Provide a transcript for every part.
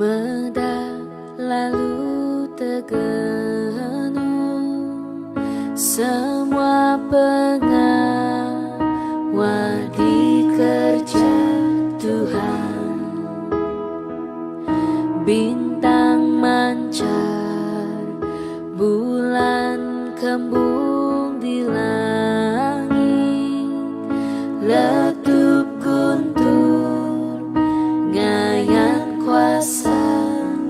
Bedak lalu tergenung, semua pengawal dikerja Tuhan. Bintang mancar, bulan kembung di langit, letup guntur, ngayan kuasa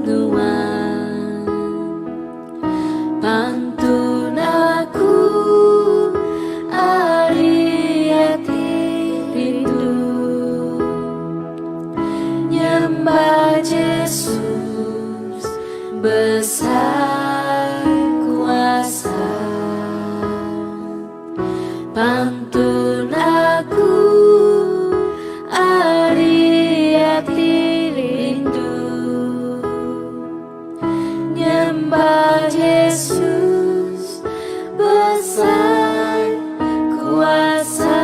Tuhan. Pantun aku ari hati rindu, nyembah Yesus besar kuasa. Pantun aku ari hati rindu, nyembah Yesus besar kuasa.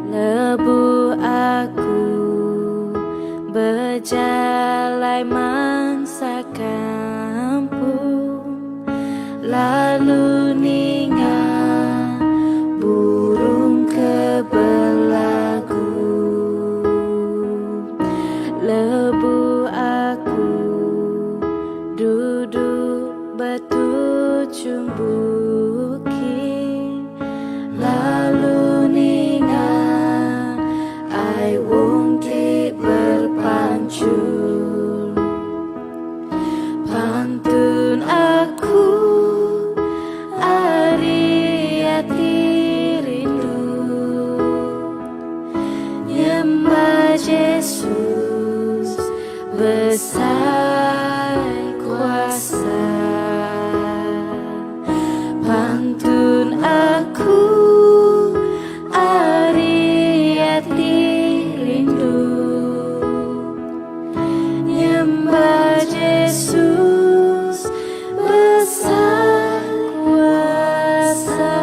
Lebu aku berjalan mangsa kampung, lalu ningal burung kebelagu. Lebu aku duduk batu cumbuki, lalu ningal ai wong ki berpancur. Pantun aku ari hati rindu, nyembah Yesus besar kuasa. Pantun aku ari hati rindu, nyembah Yesus besar kuasa.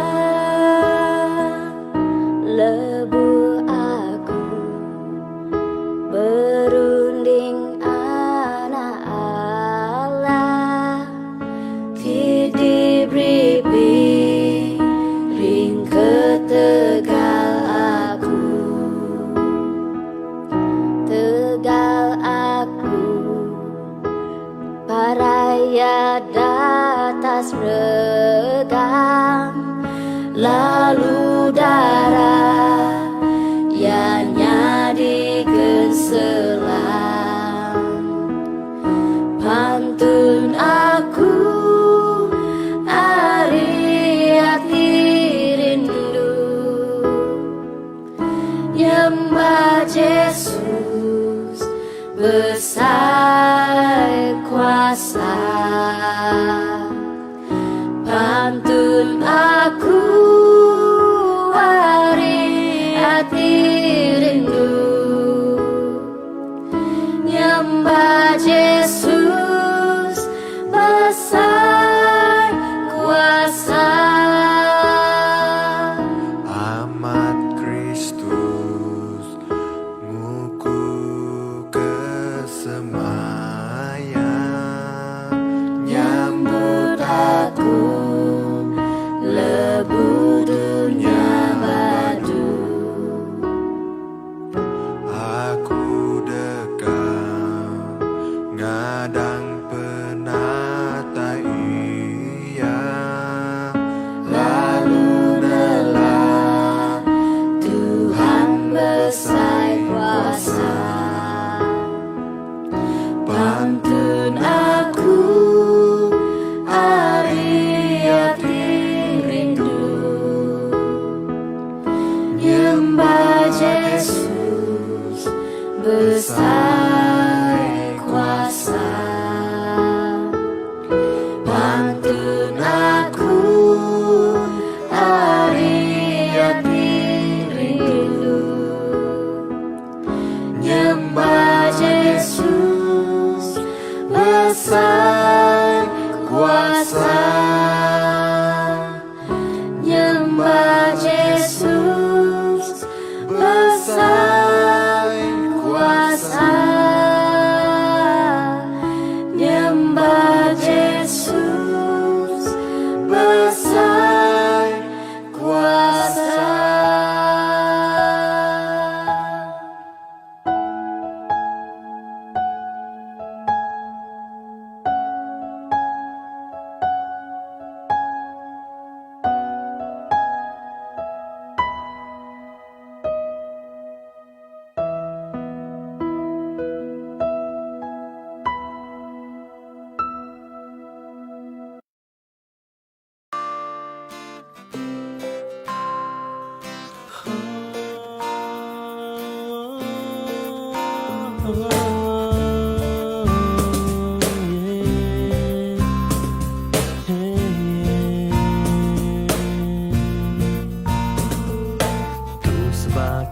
Lebu aku berunding anak Allah, diberi ring ketegal aku. Tegal aku paraya datas regang, lalu darah yang nyadikan selang. Pantun aku ari hati rindu, nyembah Yesus besar kuasa. Pantun aku ari hati rindu, nyembah Yesus besar kuasa. Amat Kristus nguku kesemayang, nyambut aku lebu dunia madu. Aku dekat ngadang penata iya, lalu nelah Tuhan besar kuasa. Pantun aku ari hati rindu, nyembah Yesus besar kuasa. Pantun aku ari hati rindu, nyembah Yesus besar kuasa. Nyembah Yesus besar kuasa.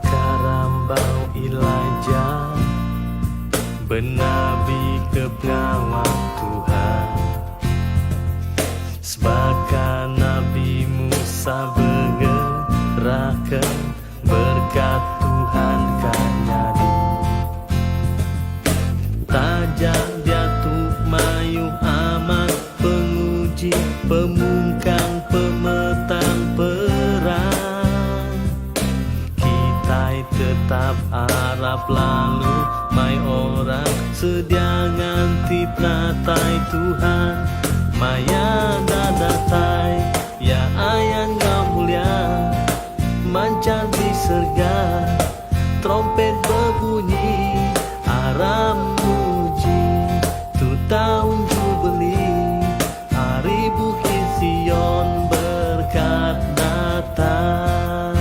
Karambau Elijah bernabi ke pengawal Tuhan, sebagai Nabi Musa bergerakkan berkat Tuhan kan jadi. Tajam dia tu mayu amat penguji pemungkang pemetang perang. Tetap harap lalu mai orang sedia nganti natai Tuhan maya dadatai ya ayan gak mulia mancar di serga trompet berbunyi aram muji tu tahun jubeli hari Bukit Sion berkat datang.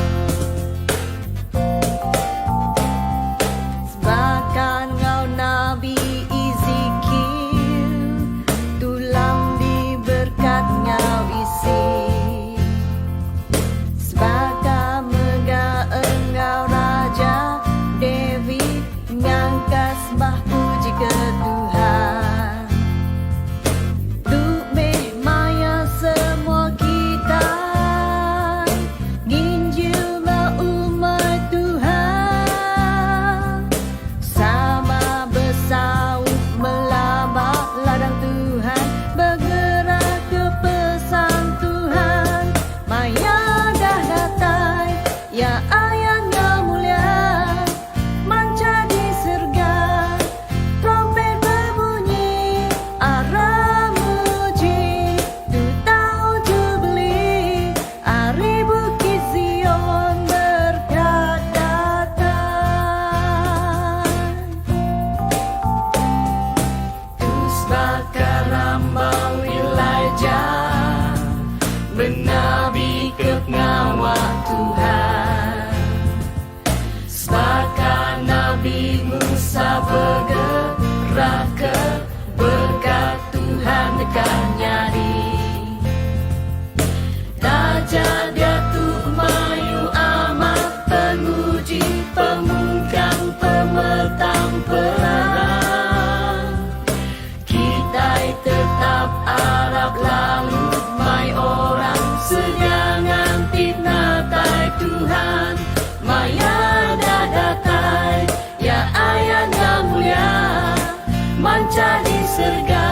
Bernabi ke pengawal Tuhan, sebagai Nabi Musa bergerak ke berkat Tuhan dekat nyari. Tajah dia tu mayu amat penguji pemungkang pemetang perang. Kita tetap harap lalu mai orang sejangan fitnah tai Tuhan maya dadatai ya ayan yang mulia mancar di serga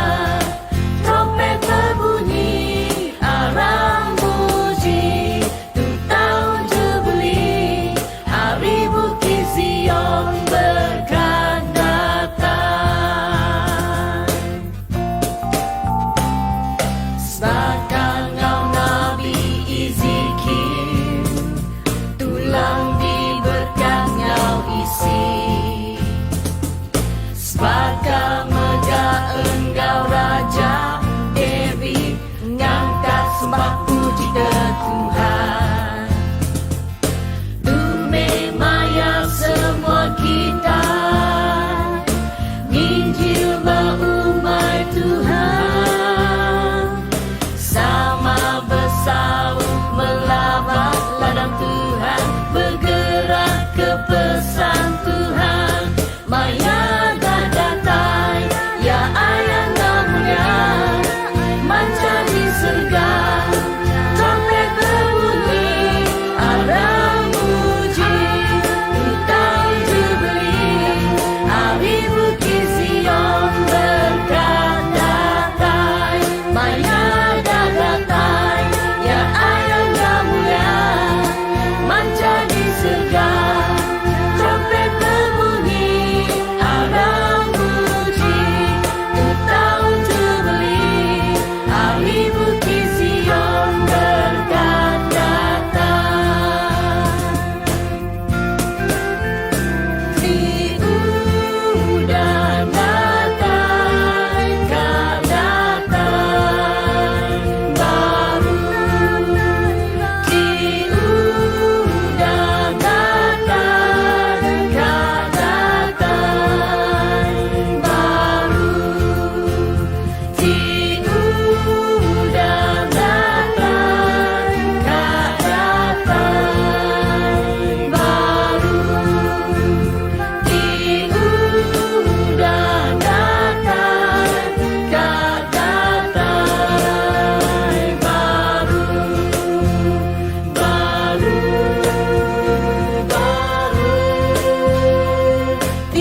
trompet berbunyi aram muji tu tahun jubeli hari Bukit Sion berkat datang. Sebagai Nabi Ezekiel tulang di berkat nyau isi, sebagai megah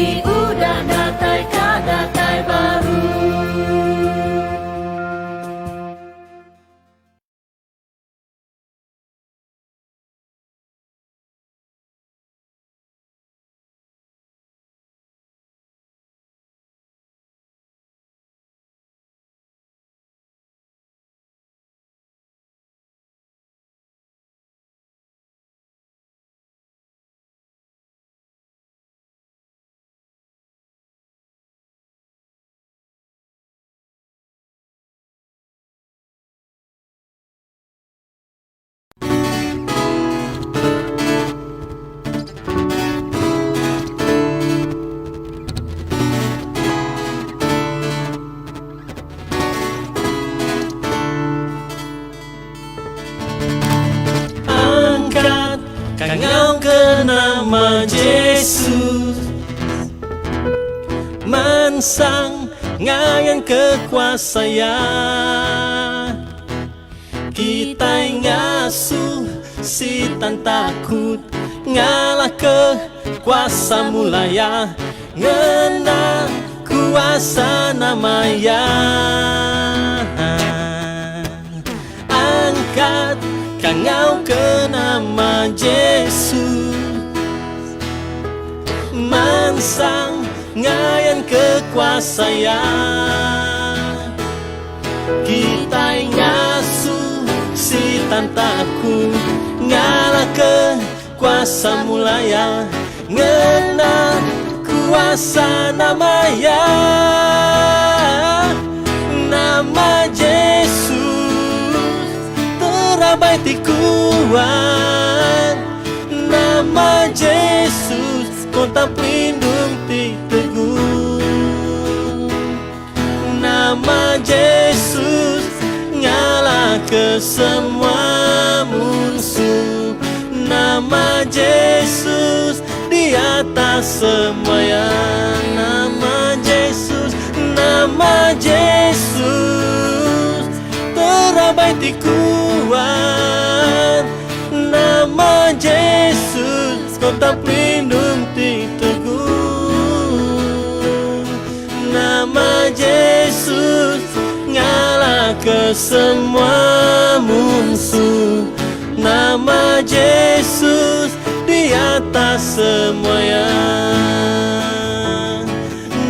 di udah datai kadatai baru. Angkat kangau ke nama Yesus, mansang ngayan kekuasaan. Kita ngasuh si tan takut, ngalah ke kuasa mulaya, ngena kuasa namanya. Angkat kangau ke nama Yesus, mansang ngayan kekuasaan. Kita ngasuh si tan takut, ngalah ke kuasa mulaya, ngena kuasa namanya. Nama Yesus terabai ti kuat, nama Yesus kota pelindung ti teguh. Nama Yesus ngalah ke semua musuh. Nama Yesus di atas semuanya. Nama Yesus, nama Yesus terabai ti kuat. Nama Yesus kota pelindung ti teguh. Nama Yesus ngalah ke semua musuh. Nama Yesus di atas semuanya.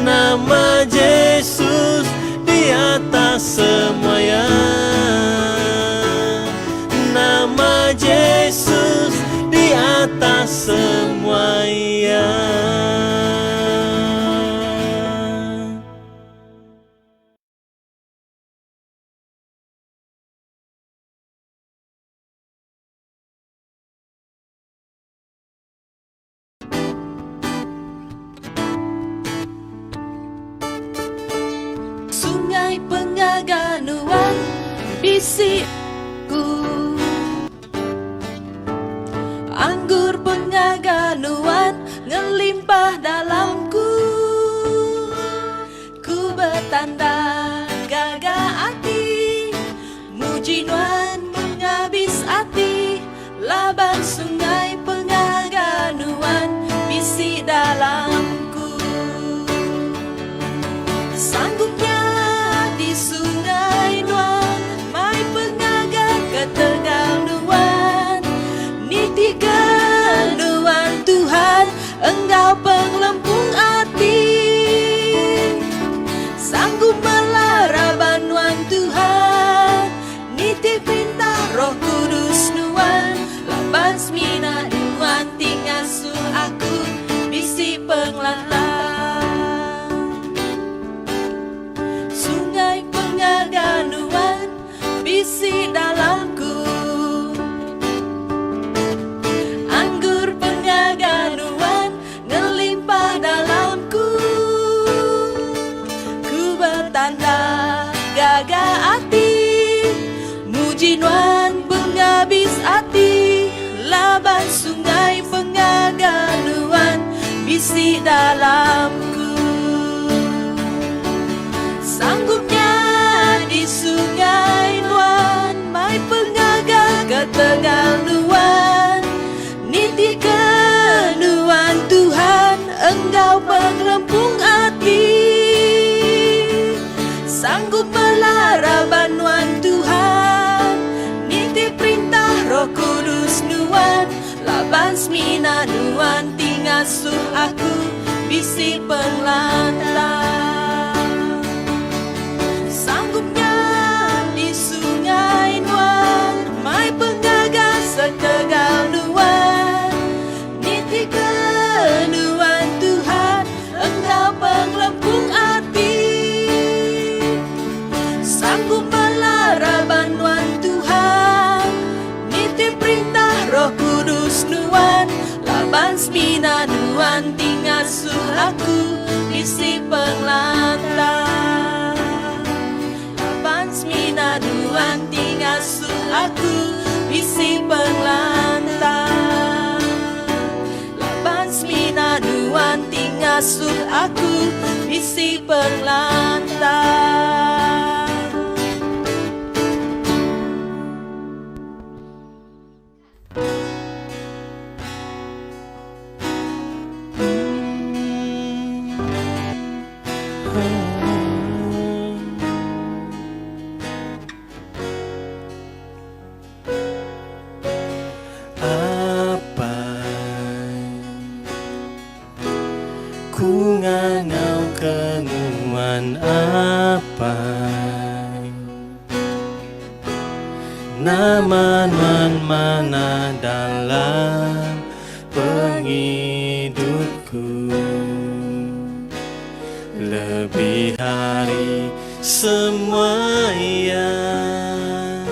Nama Yesus di atas semuanya. Nama Yesus di atas semuanya. Sungai Pengaganuan bisikku, anggur Pengaganuan ngelimpah dalamku. Ku bertanda gagah hati, muji Nuan menghabis hati. Laban sungai Pengaganuan bisi dalamku. Sanggupnya di sungai Nuan, mai pengaga ke Tegal Nuan. Niti keluan Tuhan, Engkau penglempung hati. Sanggup melara Nuan Tuhan, niti perintah Roh Kudus Nuan. Laban semina Nuan tingasuh aku, bisi penglantang. Sungai Pengaganuan bisi dalamku, anggur Pengaganuan ngelimpah dalamku. Ku bertanda gagah hati, muji Nuan penghabis hati. Laban sungai Pengaganuan bisi dalamku. Sanggupnya di sungai Nuan, mai pengaga ke Tegal Nuan. Niti keluan Tuhan, Engkau penglempung hati, sanggup melara bantuan Tuhan, nitip perintah Roh Kudus nuan, laban semina nuan tingasuh aku bisi penglantang. Sanggupnya di sungai nuan, mai penggagas setegal nuan, niti kenuan Tuhan, engkau penglempung hati, sanggup melara bantuan Tuhan, niti perintah Roh Kudus nuan, laban semina nuan tingasuh aku bisi penglantang. Laban semina nuan tingasuh aku bisi penglantang. Laban semina nuan tingasuh aku bisi penglantang. Apa ku ngangau kenuan apa nama nuan mana dalam pengidupku, lebih hari semua yang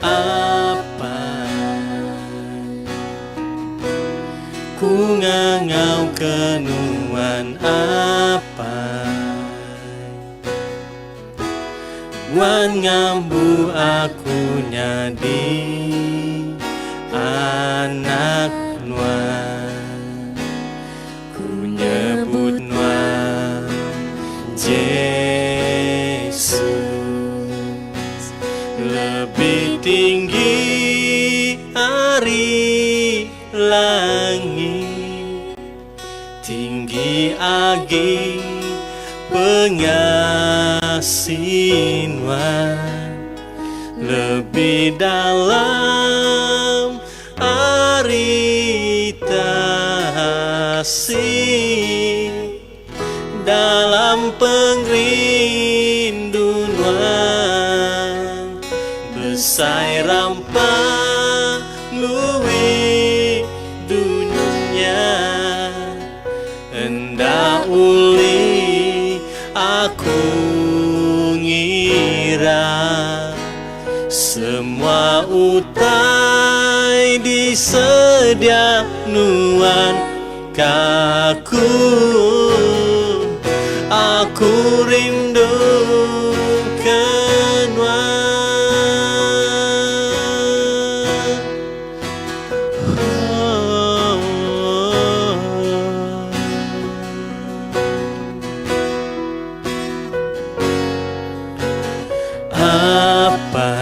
apa ku ngangau kenuan apa wan ngambu aku nyadi anak nuan, ku nyebut nuan Yesus, lebih tinggi hari langit, tinggi agi pengasihan, lebih dalam aritasi, dalam pengrinduan besai rampang luwi dunia, hendak uli aku ngira semua utai disedia nuan kaku, aku rindu kenuan. Apa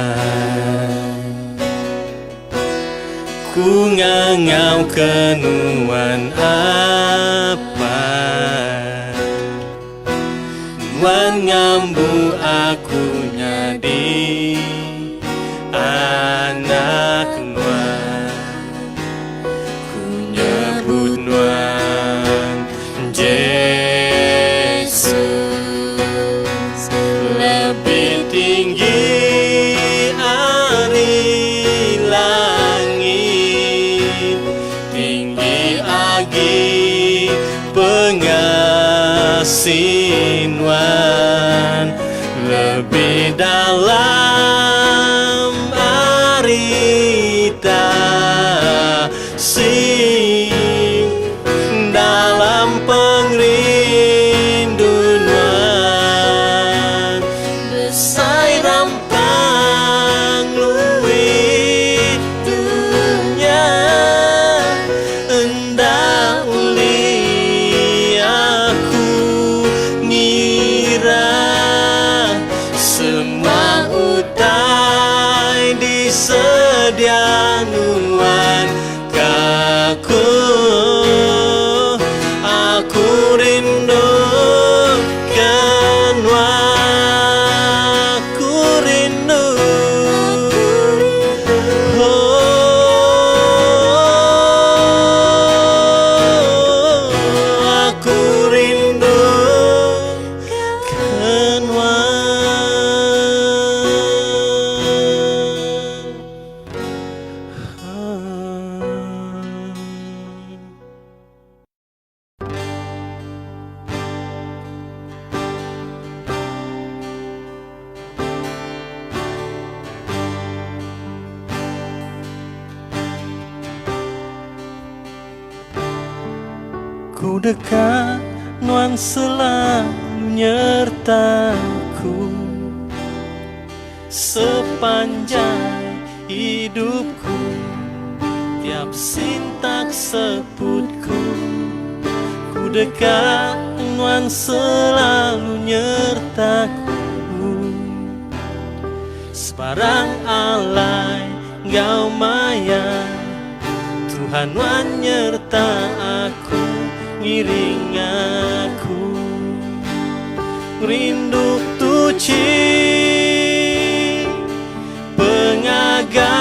ku ngangau kenuan apa wan ngambu aku nyadi anak nuan, ku nyebut nuan Yesus, lebih tinggi ari langit, tinggi agi pengasihan, lebih dalam aritasi, dalam pengrinduan besai rampang luwi dunia, hendak uli aku ngira semua utai ku dekat, Tuhan selalu nyertaku sepanjang hidupku, tiap sintak sebutku. Ku dekat, Tuhan selalu nyertaku. Sebarang alai Engkau maya, Tuhan nyerta aku, ngiring aku. Rindu tuci pengaga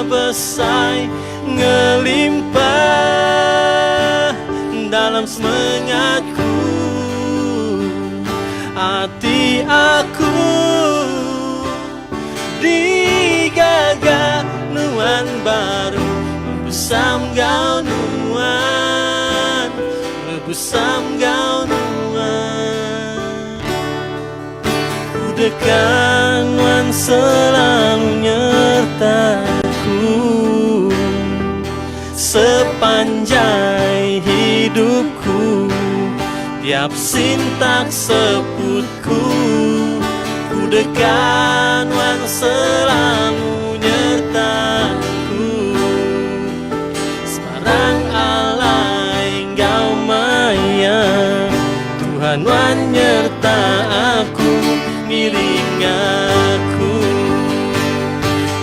besai ngelimpah dalam semangatku. Hati aku digagah nuan baru, nebusam gau nuan, nebusam gau nuan. Ku dekat, Tuhan selalu nyertaku sepanjang hidupku, tiap sintak sebutku. Ku dekat, Tuhan selalu nyertaku. Sebarang alai Engkau maya, Tuhan nyerta aku, ngiring aku.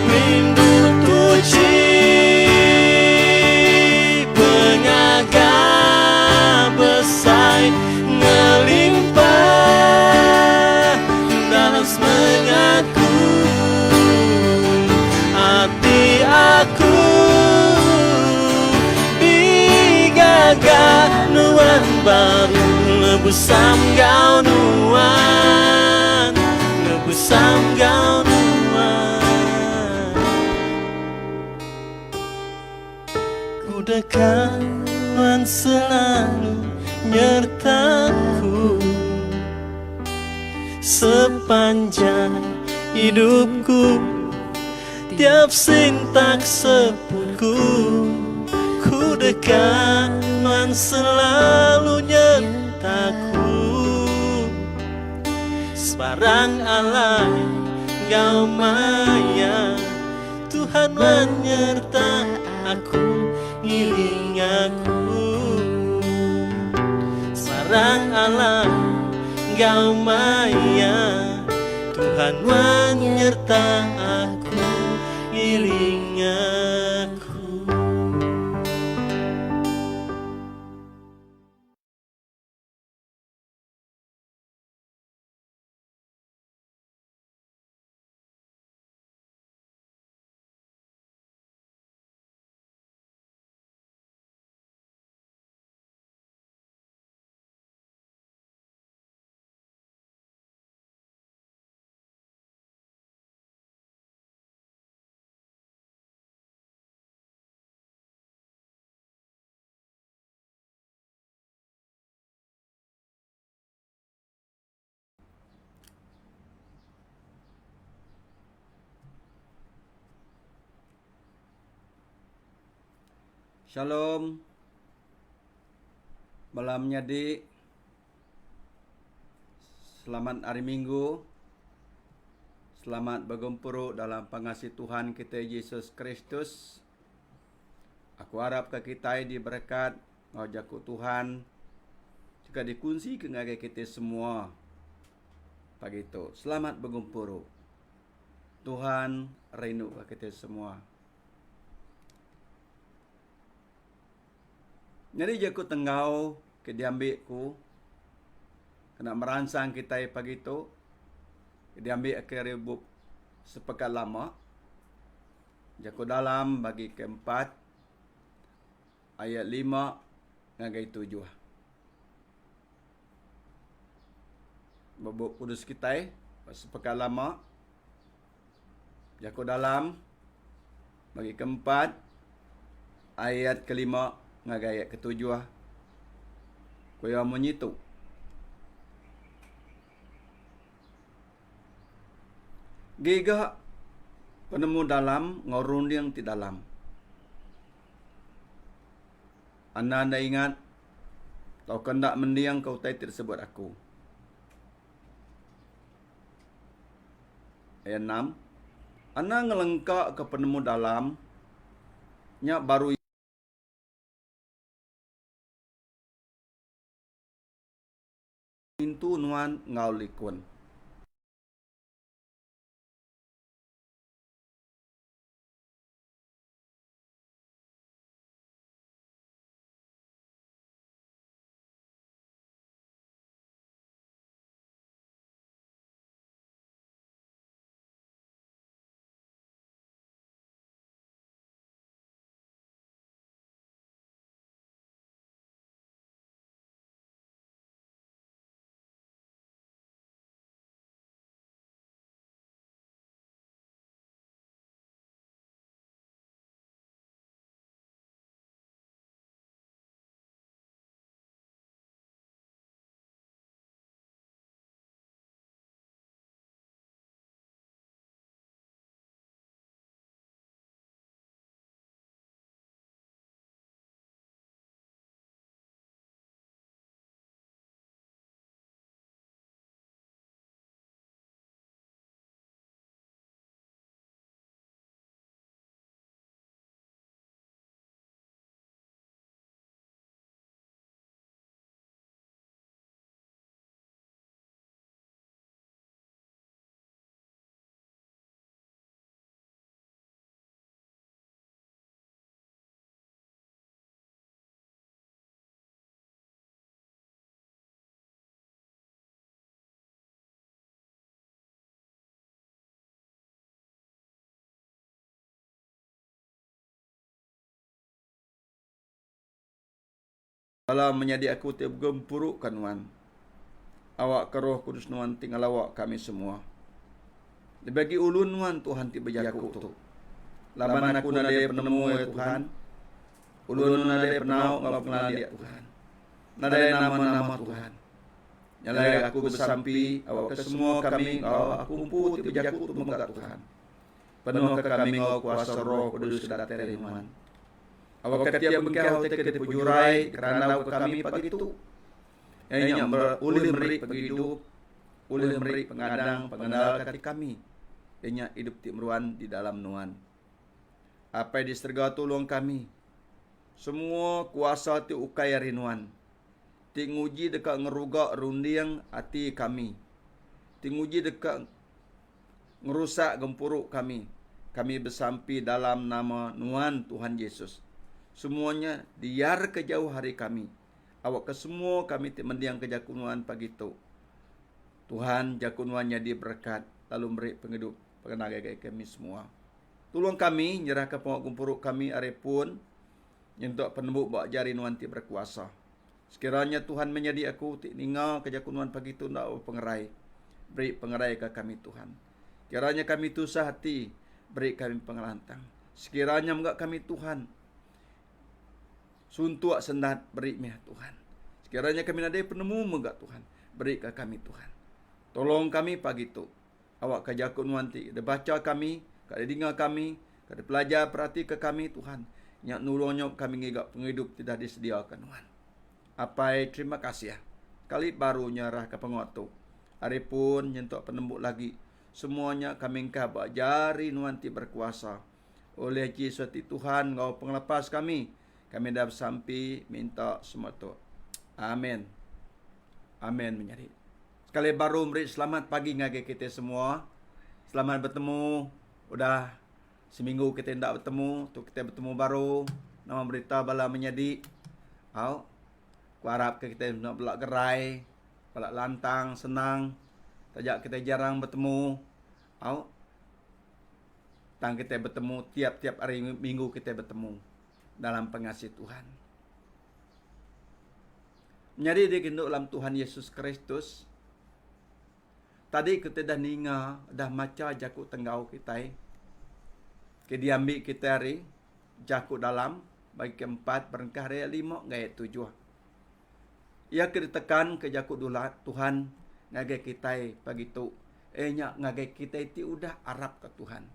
Rindu tuci pengaga besai ngelimpah dalam semangatku. Hati aku digagah nuan baru, nebusam gau nuan, nebusam gau nuan. Ku dekat, Tuhan selalu nyertaku sepanjang hidupku, tiap sintak sebutku. Ku dekat, Tuhan selalu nyertaku. Sebarang alai Engkau maya, Tuhan menyerta aku, ngiring aku. Sebarang alai Engkau maya, Tuhan menyerta aku, ngiring aku. Shalom. Malamnya di selamat hari Minggu. Selamat bergempuru dalam pengasih Tuhan kita Yesus Kristus. Aku harap ke kita diberkat ngajaku Tuhan juga dikunci ke ngagai kita semua. Pagi itu selamat bergempuru. Tuhan rindu ke kita semua. Jadi jaku tenggau ke diambilku kena merangsang kita pagi itu diambil akhir rebuk sepekan lama. Jaku dalam bagi keempat ayat 5 ngagai 7. Bubuk kudus kita sepekan lama. Jaku dalam bagi keempat ayat kelima ngagai ayat ketujuh. Kuya menyitu. Giga penemu dalam ngorun yang ti dalam. Anda ingat Kau kendak mendiang kau tai tersebut aku. Ayat 6. Ana ngelengkak ke penemu dalam nya baru pintu nuan ngau likun. Kalau menjadi aku tiap gempuruk kan nuan. Awak ke Roh Kudus nuan tinggal awak kami semua. Dibagi ulun nuan Tuhan ti bejaku tu. Laban aku nade penemu ya Tuhan. Ulun nade penau ngau pengenal dia Tuhan. Nade nama-nama Tuhan. Nyalai aku bersampi awak ke semua kami ngau aku umpu ti bejaku tu menggak Tuhan. Penuh ke kami ngau kuasa Roh Kudus datang nuan. Awak ketiap bengkau teke di pujurai kerana awak kami pagi itu. Yang ulih meri pagi hidup, ulih meri pengadang pengenal kati kami. Yang hidup ti meruan di dalam nuan. Apa yang diserga tolong kami. Semua kuasa ti ukai rinuan. Ti nguji dekat ngerugak rundiang hati kami. Ti nguji dekat ngerusak gempuruk kami. Kami bersampi dalam nama nuan Tuhan Yesus. Semuanya diar ke jauh hari kami. Awak ke semua kami mendiang ke jakunuan pagi tu. Tuhan jakunuannya diberkat. Lalu beri penghidup pengenagai kami semua. Tolong kami nyerah ke pengok gumpuruk kami hari pun. Untuk penembuk bawa jari nuan ti berkuasa. Sekiranya Tuhan menjadi aku ti ningal ke jakunuan pagi tu nak pengerai. Beri pengerai ke kami Tuhan. Kiranya kami tusah hati. Beri kami pengelantang. Sekiranya enggak kami Tuhan. Suntuk sendat beri meh Tuhan. Sekiranya kami nadai penemu megak Tuhan. Beri ke kami Tuhan. Tolong kami pagi tu. Awak kajakun wanti. Ada baca kami. Kada dengar kami. Kada pelajar perhati ke kami Tuhan. Nyak nulungnya kami ngigak penghidup tidak disediakan Tuhan. Apai terima kasih ya. Kali baru nyarah ke pengotu. Hari pun nyentuk penembuk lagi. Semuanya kami engkau jari nuanti berkuasa. Oleh Yesus Tuhan ngau penglepas kami. Kami dah sampai minta semua tu. Amin. Amin menjadi. Sekali baru beri selamat pagi ngagi kita semua. Selamat bertemu. Udah seminggu kita tidak bertemu. Tu kita bertemu baru. Nama berita bala menjadi. Ku harap kita nak belak gerai. Belak lantang, senang. Tajak kita jarang bertemu. Tang kita bertemu tiap-tiap hari minggu kita bertemu. Dalam pengasih Tuhan. Menjadi dikinduk dalam Tuhan Yesus Kristus. Tadi kita dah ninga, dah maca jakuk tenggau kita. Kita diambil kita hari, jakuk dalam, bagi keempat, berengkah hari 5, gaya 7. Ia kita tekan ke jakuk dulu Tuhan, ngagai kita pagi tu. Ngagai kita itu udah Arab ke Tuhan.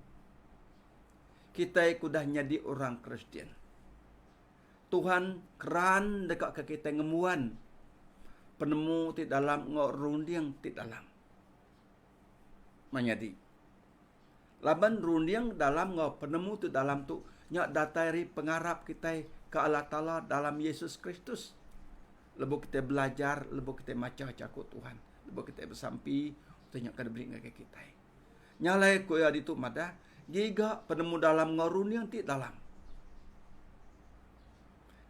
Kita udah jadi orang Kristian. Tuhan keran dekat ke kita ngemuan penemu ti dalam ngau rundiang ti dalam. Menyadi. Laban rundiang dalam ngau penemu ti dalam tu nyak datari pengarap kita ke Allah Ta'ala dalam Yesus Kristus. Lebu kita belajar, lebu kita maca cakut Tuhan. Lebu kita bersampi, kita nyak kada beri ngake kita. Nyalai ko ya ditu madah, giga penemu dalam ngau rundiang ti dalam.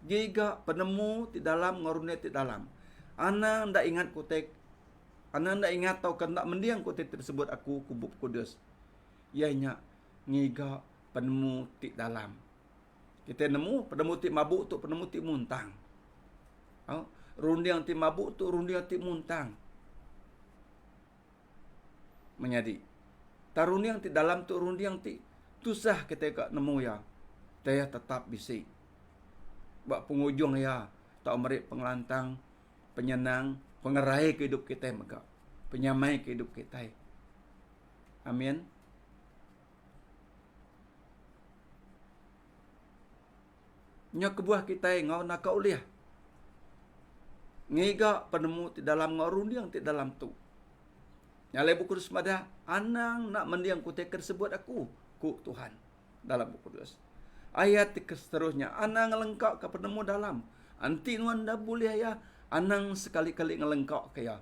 Giga penemu ti dalam ngorune ti dalam. Ana ndak ingat kutek. Ana ndak ingat tau kan ndak mendiang kutek tersebut aku kubuk kudus. Ianya ngiga penemu ti dalam. Kita nemu penemu ti mabuk tu penemu ti muntang. Rundiang ti mabuk tu rundiang ti muntang. Menyadi. Tarundiang ti dalam tu rundiang ti tusah kita ka nemu ya. Dia tetap bisik. Bak pengujung ya, tak merik pengelantang, penyenang, pengerai kehidup kita maka, penyamai kehidup kita. Amin. Nya kebuah kita ngau nak uliah. Ngiga penemu ti dalam ngau rundiang ti dalam tu. Nyalai buku kudus madah, anang nak mendiang kutek tersebut aku, ku Tuhan dalam buku kudus. Ayat seterusnya, anang ngelengkak ke penemu dalam. Anti nuan dah boleh ya, anang sekali-kali ngelengkak ke ya.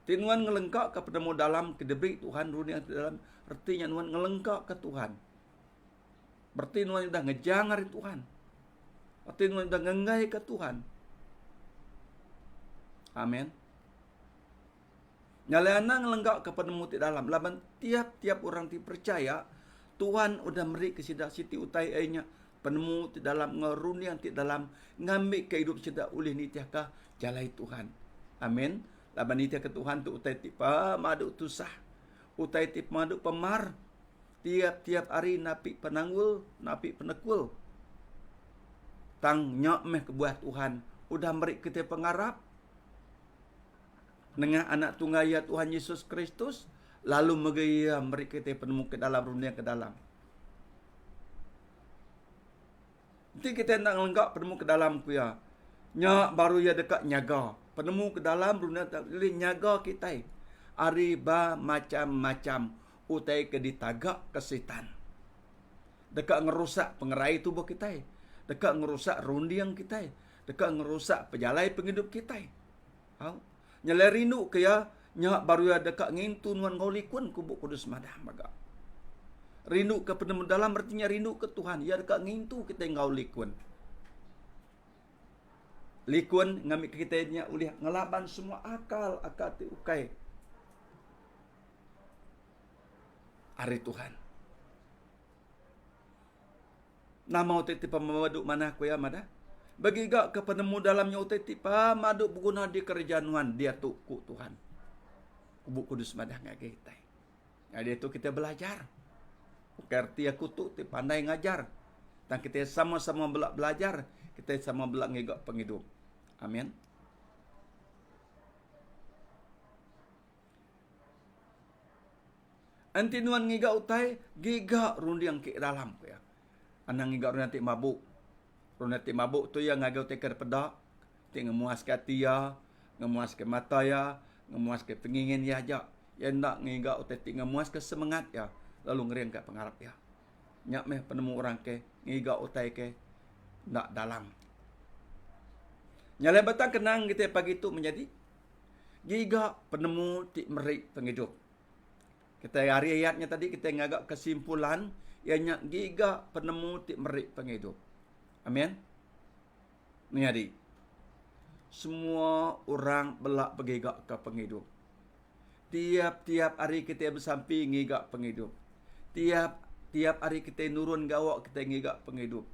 Tinuan ngelengkak ke penemu dalam, ke debri Tuhan dunia dalam, artinya nuan ngelengkak ke Tuhan. Berarti nuan dah ngejangar Tuhan. Berarti nuan dah ngengai ke Tuhan. Amin. Nyala anang ngelengkak ke penemu ti dalam. Laban tiap-tiap orang ti percaya, Tuhan udah beri kesidak siti utai ainya penemu ti dalam ngeruniang ti dalam ngambil kehidup sedak ulih ni tiakah jalai Tuhan. Amin. Laban ni tiakah Tuhan tu utai ti madu tusah. Utai ti madu pemar. Tiap-tiap hari napi penanggul, napi penekul. Tang nyok meh kebuah Tuhan udah beri kita pengarap. Dengan anak tunggal ya Tuhan Yesus Kristus. Lalu megaya mereka kita penemu ke dalam dunia ke dalam. Nanti kita nak lengkap penemu ke dalam ku ya. Nyak baru ya dekat nyaga. Penemu ke dalam dunia nyaga kita. Ariba macam-macam utai ke ditagak ke setan. Dekat ngerusak pengerai tubuh kita. Dekat ngerusak rundiang kita. Dekat ngerusak pejalai penghidup kita. Nyalai rindu ke ya. Nyak baru ada dekat ngintu nuan ngaulikun kubuk kudus madah maga. Rindu ke penemu dalam artinya rindu ke Tuhan. Ya dekat ngintu kita ngaulikun. Likun ngambil kita nya ulih ngelaban semua akal ti ukai. Ari Tuhan. Nama utai tipa memaduk mana ku ya madah. Bagi gak ke penemu dalamnya utai tipa maduk berguna di kerajaan Tuhan. Dia tu ku Tuhan. Kubuk kudus madah ngake kita. Dia tu kita belajar. Kerti aku tu pandai ngajar. Dan kita sama-sama belajar. Kita sama belak ngegak penghidup. Amin. Anti nuan ngigak utai, gigak rundiang ke dalam ya. Anang ngigak rundiang ti mabuk. Rundiang ti mabuk tu yang ngagau teker pedak. Ti ngemuas ke tia, ngemuas ke mata ya, ngemuas ke pengingin ya aja. Yang nak ngigak utai ti ngemuas ke semangat ya. Lalu ngeriang ke pengarap ya. Nyak meh penemu orang ke, ngigak utai ke, nak dalam. Nyalai batang kenang kita pagi itu menjadi gigak penemu ti merik penghidup. Kita hari ayatnya tadi kita ngagak kesimpulan ianya gigak penemu ti merik penghidup. Amin. Menjadi semua orang belak bergigak ke penghidup. Tiap-tiap hari kita bersampi ngigak penghidup. Tiap hari kita nurun gawak kita ngigak penghidup.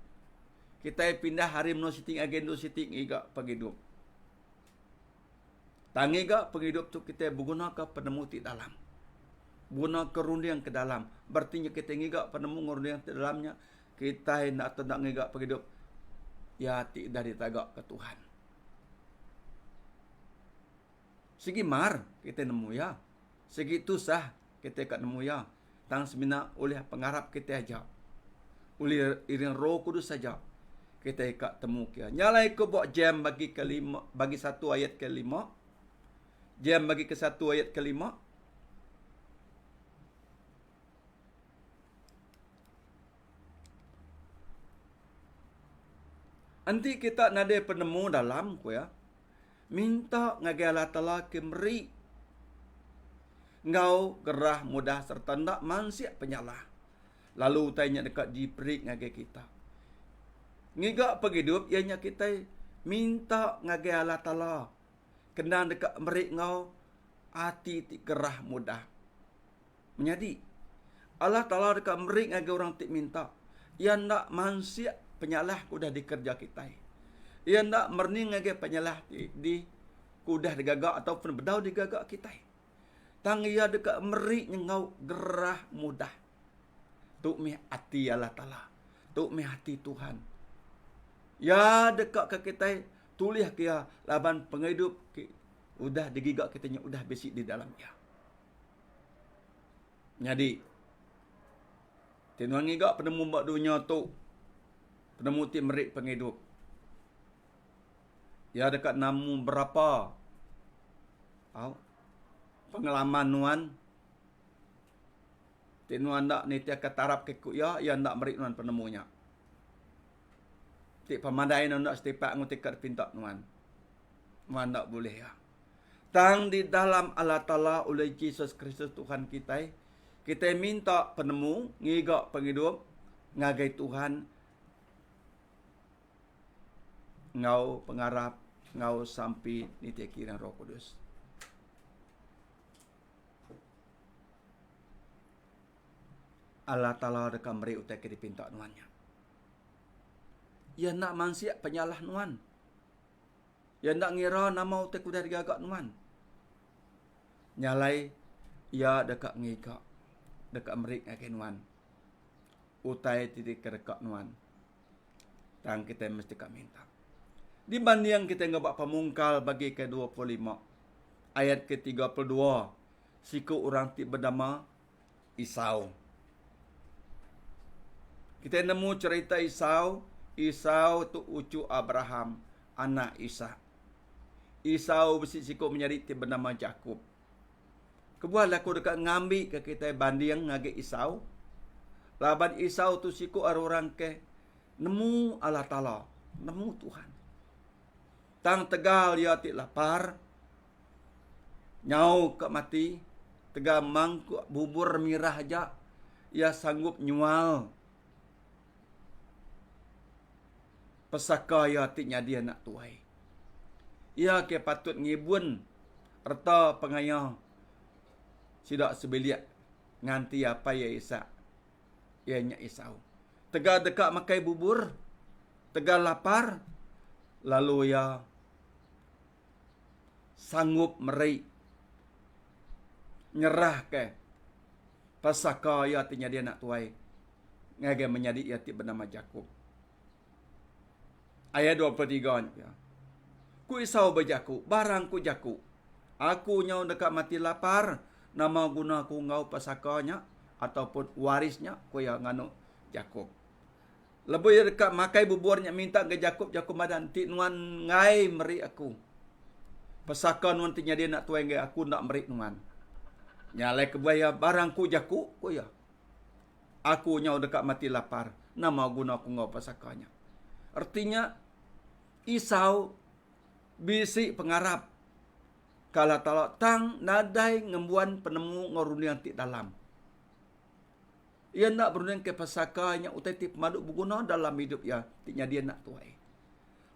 Kita pindah hari meno siting agendo siting ngigak penghidup. Tangigak penghidup tu kita berguna ke penemu ti dalam. Guna kerundiang ke dalam. Berarti kita ngigak penemu kerundiang ke dalamnya. Kita nak tendak ngigak penghidup. Ya tidak ditagak ke Tuhan. Segi mar kita nemu ya. Segi tusah kita kat nemu ya. Tang semina oleh pengarap kita aja. Oleh iring Roh Kudus saja. kita ikak temu kia. Nyalai ko buat jam bagi kelima, bagi 1 ayat ke-5. Jam bagi ke 1 ayat ke-5. Nanti kita nade penemu dalam ko ya. Minta ngagai Allah Ta'ala kemeri. Ngau gerah mudah serta ndak mansiak penyalah. Lalu tanya dekat diberi ngagai kita. Ngigak penghidup ianya kita minta ngagai Allah Ta'ala. Kena dekat meri ngau hati ti gerah mudah. Menjadi Allah Ta'ala dekat meri ngagai orang ti minta. Ia ndak mansiak penyalah kudah dikerja kita. Ia ndak merning ngagai penyalah di kudah digagak ataupun bedau digagak kita. Tang ia dekat meri ngau gerah mudah. Tuk mi hati Allah Ta'ala. Tuk mi hati Tuhan. Ya dekat ke kita tulis kia laban penghidup udah digigak kitanya udah besi di dalam ya. Jadi tinuan ngigak penemu bak dunia tu penemu ti merik penghidup. Ya dekat namu berapa? Pengalaman nuan. Tinuan ndak ni tiak ketarap ke ya ndak merik nuan penemunya. Ti pemandai ndak setipak ngutikat pintak nuan. Nuan ndak boleh ya. Tang di dalam Allah Ta'ala oleh Yesus Kristus Tuhan kita. Kita minta penemu, ngigak penghidup, ngagai Tuhan. Ngau pengarap, ngau sampai nitia kira Roh Kudus. Allah Ta'ala dekat meri utai ke dipinta nuannya. Ya nak mansiak penyalah nuan. Ya nak ngira nama utai kudah digagak nuan. Nyalai ya dekat ngigak. Dekat meri ngagai nuan. Utai titik kedekat nuan. Dan kita mesti kak minta. Dibanding kita ngabak pemungkal bagi ke-25. Ayat ke-32. Siku orang ti bernama Esau. Kita nemu cerita Esau. Esau tu ucu Abraham. Anak Ishak. Esau bersiku menjadi ti bernama Yakub. Kebuat laku dekat ngambil ke kita banding ngagi Esau. Laban Esau tu siku orang ke nemu Allah Ta'ala. Nemu Tuhan. Tang tegal ya ti lapar. Nyau ke mati. Tegal mangkuk bubur mirah aja. Ia sanggup nyual. Pesaka ya ti nyadi anak tuai. Ia ke patut ngibun. Erta pengayah. Sidak sebeliak. Nganti apa ya Ishak. Ianya Esau. Tegal dekat makai bubur. Tegal lapar. Lalu ya sanggup meri. Nyerah ke. Pasaka ya tinya dia nak tuai. Ngagai menjadi ia ti bernama Yakub. Ayat 23 ya. Ku Esau berjaku. Barang ku jaku. Aku nyau dekat mati lapar. Nama guna ku ngau pasakanya. Ataupun warisnya. Ku yang nganu Yakub. Lebih ya dekat makai buburnya minta ke Yakub. Yakub madan. Ti nuan ngai meri aku. Pesaka nuan tinya dia nak tuai ngai aku nak meri nuan. Nyalai kebaya barang ku jaku. Ku ya. Aku nyau dekat mati lapar. Nama guna ku ngau pasakanya. Artinya Esau bisi pengarap. Kalau talak tang nadai ngembuan penemu ngorunian ti dalam. Ia nak berundang ke pasakanya utai ti pemaduk berguna dalam hidup ya. Tinya dia nak tuai.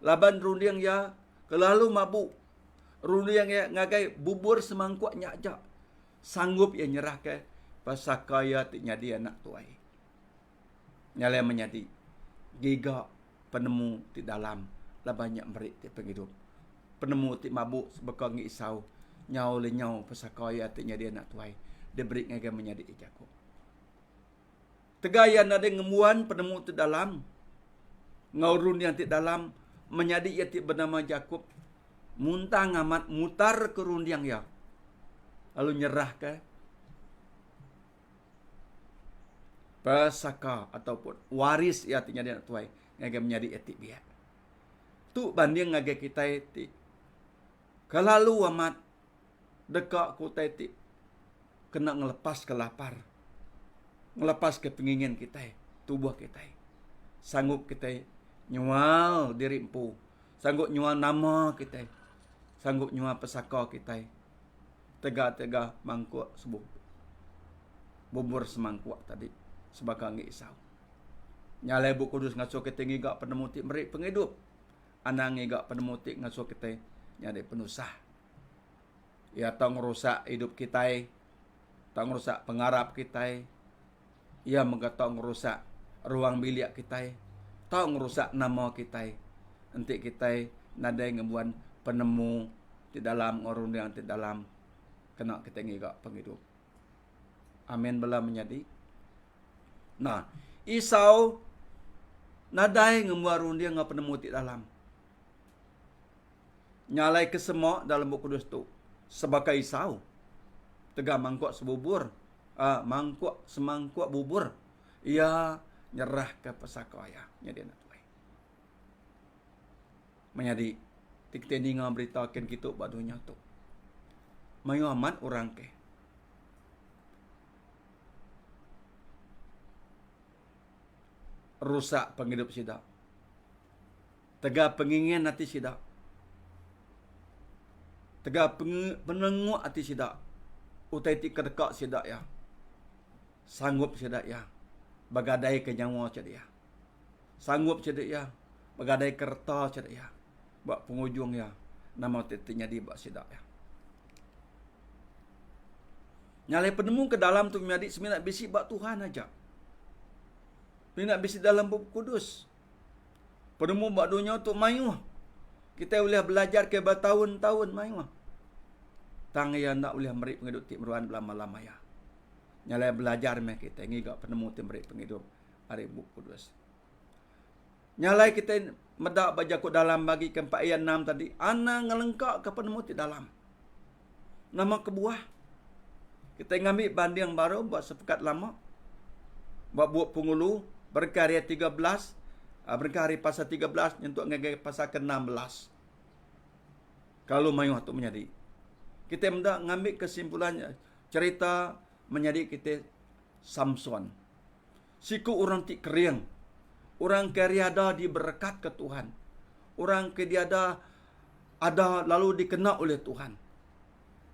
Laban rundiang ya kelalu mabuk. Rundiang ya ngagai bubur semangkuknya aja. Sanggup ya nyerah ke pasakaya tinya dia nak tuai. Nyalai menjadi giga penemu ti dalam. Lah banyak merik ti penghidup. Penemu ti mabuk sebekang Esau. Nyau le nyau pasakaya tinya dia nak tuai. Dia beri ngagai menjadi Yakub. Tegayan ada ngemuan penemu ti dalam. Ngaurun yang ti dalam. Menjadi ia ti bernama Yakub. Muntang amat mutar ke rundiang ya. Lalu nyerah ke. Pasaka ataupun waris ia tinya dia nak tuai. ngage menjadi etik biak. Tu banding ngage kita ti kalalu amat dekak ku ti kena ngelepas ke lapar, ngelepas ke penginginan kita, tubuh kita. Sanggup kita nyual diri empu, sanggup nyual nama kita, sanggup nyual pesaka kita. Tega-tega mangkuk sebuah bubur semangkuk tadi sebagai ngisau. Nyalai bu kudus ngasuh kita ngigak penemutik meri penghidup. Anang ngigak penemutik ngasuh kita nyade penusah. Ya tong rusak hidup kita, tong rusak pengharap kita. Ia menggatong rusak ruang bilik kita, tong rusak nama kita. Nanti kita nadai ngebuan penemu di dalam orang yang di dalam kena kita ngigak penghidup. Amin bela menjadi. Nah, Isau nadai ngemuarun dia ngapa penemu di dalam. Nyalai kesemua dalam buku kudus tu sebagai Isau. Tega mangkuk sebubur, mangkuk semangkuk bubur. Ia nyerah ke pesaka ayah. Jadi nak tuai. Menjadi kita dengar beritakan kita badunya tu. Mayu amat orang ke. Rusak penghidup sidak. Tega pengingin hati sidak. Tega penenguk hati sidak. Utai ti kedekak sidak ya. Sanggup sidak ya. Bagadai ke nyawa sidak ya. Sanggup sidak ya. Bagadai kerta sidak ya. Bak pengujung ya. Nama tetinya di bak sidak ya. Nyalai penemu ke dalam tu menjadi seminat bisi bak Tuhan aja. Seminat bisi dalam buku kudus. Penemu bak dunia tu mayu. Kita boleh belajar ke bertahun-tahun mayu. Tang yang nak boleh meri penghidup ti meruan lama-lama ya. Nyalai belajar meh kita ngigak penemu ti meri penghidup hari buku kudus. Nyalai kita medak baca ku dalam bagi ke 4 ayat 6 tadi. Ana ngelengkak ke penemu ti dalam. Nama kebuah. Kita ngambil banding baru buat sepekat lama. Buat pengulu berkarya 13. Berkarya pasal 13 untuk ngagai pasal ke-16. Kalau mayu tu menjadi. Kita hendak ngambil kesimpulannya. Cerita menjadi kita Samson. Siku orang ti keriang. Orang keriada diberkat ke Tuhan. Orang keriada ada lalu dikenal oleh Tuhan.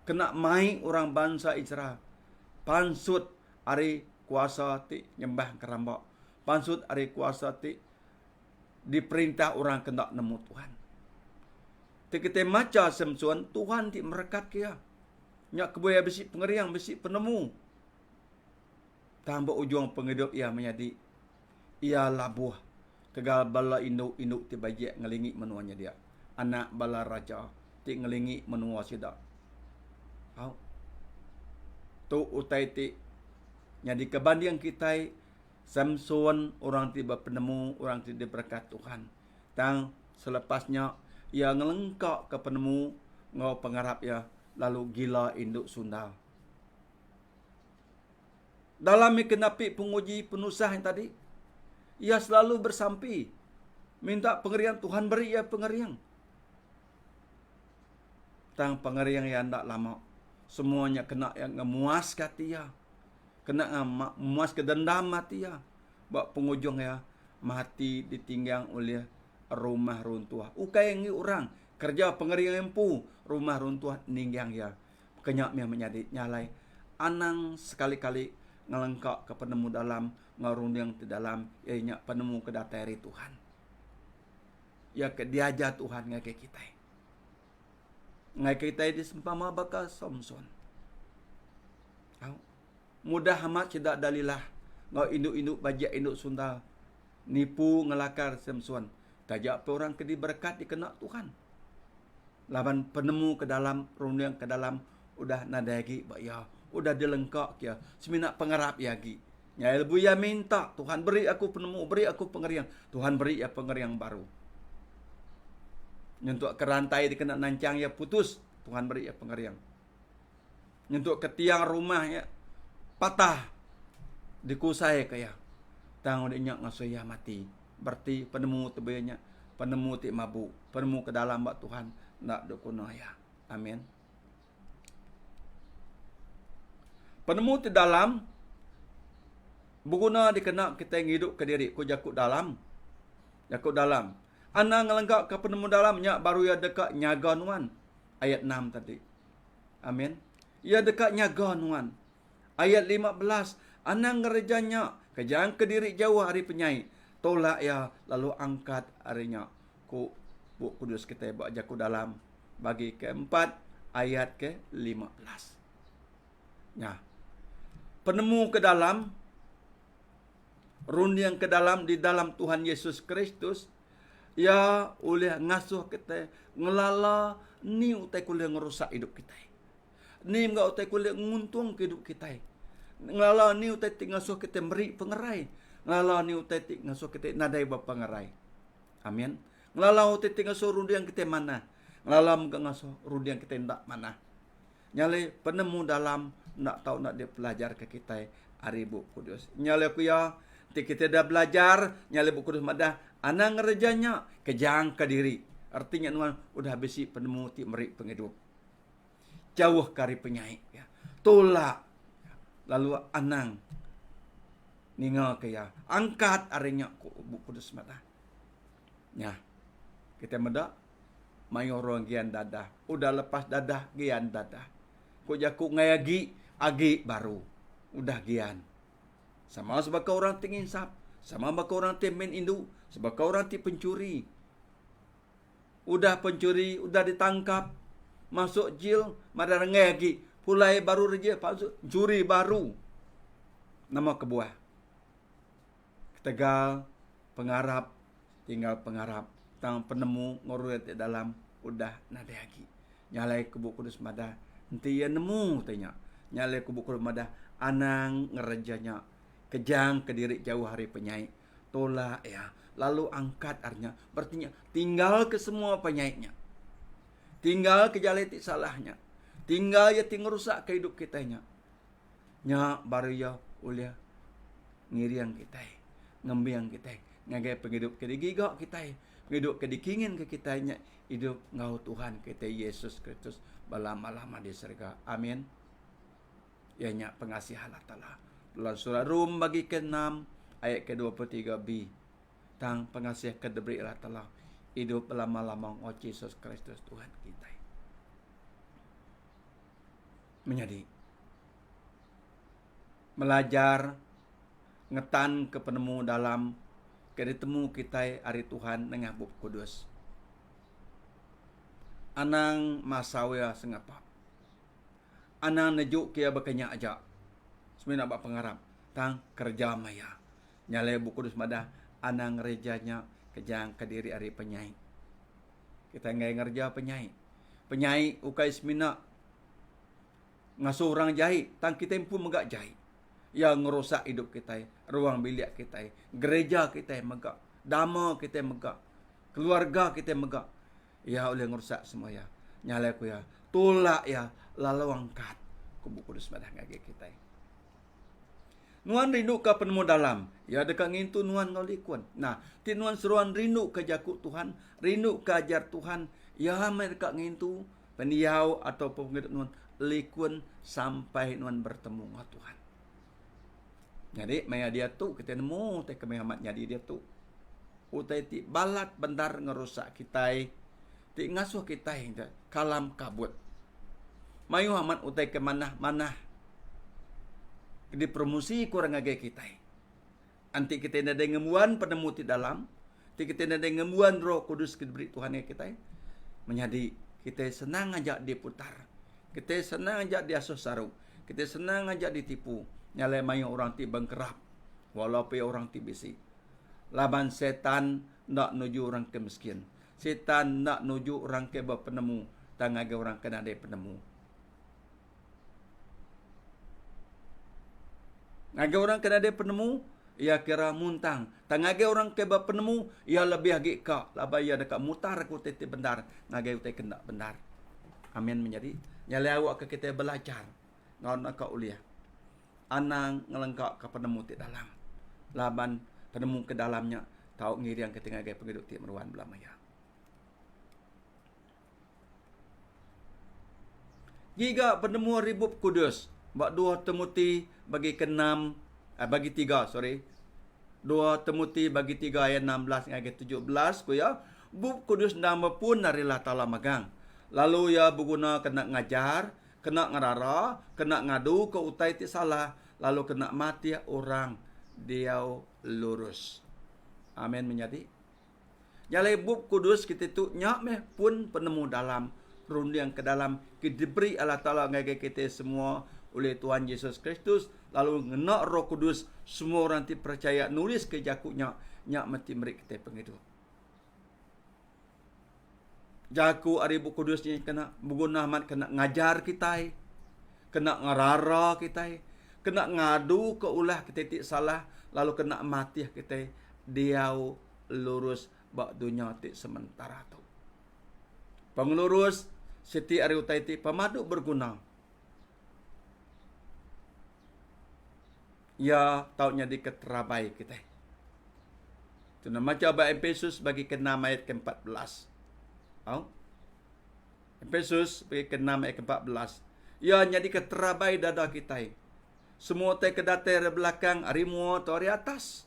Kena mai orang bangsa Israel. Pansut hari kuasa ti nyembah kerambak. Pansut hari kuasa ti diperintah orang kena nemu Tuhan. Kita maca Samson, Tuhan ti merekat kia. Nyak kebuaya besi pengeriang, besi penemu. Tambah ujung penghidup ia menjadi. Ia labuh. Tegal bala induk-induk ti bajak ngelingi menuanya dia. Anak bala raja ti ngelingi menua sidak. Tu utai ti jadi kebanding kita Samson orang tiba penemu, orang tidak berkat Tuhan. Tang selepasnya ia ngelengkak ke penemu ngau pengharap ya lalu gila induk sundal. Dalam kenapi penguji penusah yang tadi ia selalu bersampi minta pengerian Tuhan beri ia pengerian. Tang pengerian yang tak lama semuanya kena yang ngemuas kati ya. Kena memuas ke dendam mati ya. Bak pengujung ya mati ditinggang oleh rumah runtuh. Ukai yang orang kerja pengerian empu rumah runtuh ninggang ya. Kenyak yang menjadi nyalai. Anang sekali-kali ngelengkak ke penemu dalam ngarunding di dalam ianya penemu ke datari Tuhan. Ya ke diajar Tuhan ngake kita. Ngai kita disempama bakal Samson. Mudah amat tidak dalilah. Ngau induk-induk bajak induk sundal. Nipu ngelakar Samson. Tajak pe orang ke diberkat dikena Tuhan. Laban penemu ke dalam, runding ke dalam. Udah nadagi, ya. Udah dilengkak ya. Seminat pengharap yagi. Ya ilmu ya minta. Tuhan beri aku penemu, beri aku pengerian. Tuhan beri ya pengerian baru. Nyentuk kerantai dikena nancang ya putus. Tuhan beri ya pengerian. Nyentuk ke tiang rumah ya patah. Dikusai kaya. Tang udah nyak ngasuh ya mati. Berarti penemu tebenya, penemu ti mabuk, penemu ke dalam bak Tuhan nak dokuno ya. Amin. Penemu ti dalam berguna dikena kita hidup ke diri ku jakut dalam. Jakut dalam. Ana ngelenggak ke penemu dalamnya baru ya dekat nyaga nuan. Ayat 6 tadi. Amin. Ya dekat nyaga nuan. Ayat 15. Ana ngerejanya kejang ke diri jauh hari penyai. Tolak ya lalu angkat harinya. Ku Buk Kudus kita buat jakut dalam. Bagi keempat ayat ke 15. Ya. Penemu ke dalam, rundiang ke dalam di dalam Tuhan Yesus Kristus, ya oleh ngasuh kita, ngelala, ni utai kuliah ngerusak hidup kita. Ni enggak utai kuliah nguntung ke hidup kita. Ngelala ni utai tik ngasuh kita beri pengerai. Ngelala ni utai tik ngasuh kita nadai bapa pengerai. Amin. Ngelala utai tik ngasuh rundiang kita mana. Ngelala enggak ngasuh rundiang kita ndak mana. Nyale penemu dalam nak tahu nak dia belajar ke kita hari Buk Kudus. Nyale aku ya, kita dah belajar, nyale Buk Kudus madah, ana ngerejanya kejang ke diri. Artinya nuan udah besi penemu ti meri penghidup. Jauh kari penyai ya. Tolak. Lalu anang ningal ke ya. Angkat arinya Buk Kudus madah. Ya. Kita madah mayo orang gian dadah. Udah lepas dadah gian dadah. Ko jaku ngayagi agi baru. Udah gian. Sama sebagai orang ti nginsap. Sama sebagai orang ti main indu. Sebagai orang ti pencuri. Udah pencuri, udah ditangkap. Masuk jil, madar ngayagi. Pulai baru reja, palsu. Juri baru. Nama kebuah. Tegal, pengarap. Tinggal pengarap. Tang penemu, ngoruet di dalam. Udah nadagi. Nyalai ke Buk Kudus madah. Nanti ya nemu tanya. Nyalai ke Buk Kudus madah. Anang ngerejanya. Kejang ke diri jauh hari penyai. Tolak ya. Lalu angkat artinya. Berarti tinggal ke semua penyaiknya. Tinggal ke jalan tik salahnya. Tinggal ya tinggal rusak ke hidup kitanya. Nya baru ya ulia ngiriang kita. Ngembiang kita. Ngagai penghidup ke digigak kita. Penghidup ke dikingin ke kitanya. Hidup ngau Tuhan kita Yesus Kristus. Balama-lama di surga. Amin. Ya nyak pengasih Allah Ta'ala. Dalam surah Rum bagi ke-6 ayat ke-23b. Tang pengasih ke-debri Allah Ta'ala. Hidup lama-lama ngau Yesus Kristus Tuhan kita. Menjadi belajar ngetan ke penemu dalam ketemu kita hari Tuhan dengan Buk Kudus. Anang masawaya sengapa. Anang nejuk kia bekanya aja. Semina bak pengarap. Tang kerja maya. Nyale Buk Kudus madah. Anang rejanya kejang ke diri hari penyai. Kita ngai ngerja penyai. Penyai ukai semina. Ngasuh orang jahit. Tang kita pun megak jahit. Yang ngerosak hidup kita. Ruang bilik kita. Gereja kita megak. Dama kita megak. Keluarga kita megak. Ya oleh ngerusak semua ya. Nyala aku ya. Tolak ya. Lalu angkat. Ku Buk Kudus madah ngage kita. Nuan rindu ke penemu dalam. Ya dekat ngintu nuan nolikuan. Nah. Ti nuan seruan rindu ke jakut Tuhan. Rindu ke ajar Tuhan. Ya mereka ngintu. Pendiau atau penghidup nuan. Likuan sampai nuan bertemu dengan Tuhan. Jadi maya dia tu kita nemu. Te kemehamat jadi dia tu. Utai ti balat bentar ngerusak kita. Ti ngasuh kita kalam kabut. Mayu amat utai ke mana-mana. Di promosi kurang agak kita. Anti kita ada ngemuan penemu ti dalam. Ti kita ada ngemuan Roh Kudus diberi Tuhan kita. Menjadi kita senang aja diputar. Kita senang aja diasuh saru. Kita senang aja ditipu. Nyalai mayu orang ti bengkerap. Walaupun orang ti bisi. Laban setan nak nuju orang ke miskin. Setan nak nuju orang ke penemu. Tangaga orang kena ada penemu. Ngaga orang kena ada penemu. Ia kira muntang. Tangaga orang ke penemu. Ia lebih lagi kak. Laba ia dekat mutar aku tete benar. Ngaga utai kena benar. Amin menjadi. Nyalai awak ke kita belajar. Ngawan nak uliah. Anang ngelengkak ke penemu ti dalam. Laban penemu ke dalamnya. Tahu ngiriang kita ngagai penghidup ti meruan belamaya. Giga penemu ribub kudus. Bak 2 Timotius bagi ke-6 bagi 3 sorry. 2 Timotius bagi 3 ayat 16 ngagai 17 ku ya. Bub kudus nama pun narilah tala magang. Lalu ya berguna kena ngajar, kena ngarara, kena ngadu ke utai ti salah, lalu kena mati orang dia lurus. Amin menjadi. Jalai bub kudus kita tu nyak meh pun penemu dalam rundiang ke dalam diberi Allah Ta'ala ngagai kita semua oleh Tuhan Yesus Kristus, lalu ngenak Roh Kudus, semua orang ti percaya nulis ke jakuknya nyak mati meri kita penghidup. Jaku ari Roh Kudus ni kena berguna mat kena ngajar kita, kena ngarara kita, kena ngadu ke ulah kita ti salah, lalu kena mati kita diau lurus bak dunia ti sementara tu. Pengelurus seti ari utai ti pamadu berguna. Ya taunya di keterabai kita. Itu nama coba Efesus bagi ke-6 ayat ke-14. Efesus bagi ke-6 ayat ke-14. Ya jadi keterabai dada kita. Semua te kedatai belakang, ari mua atau ari atas.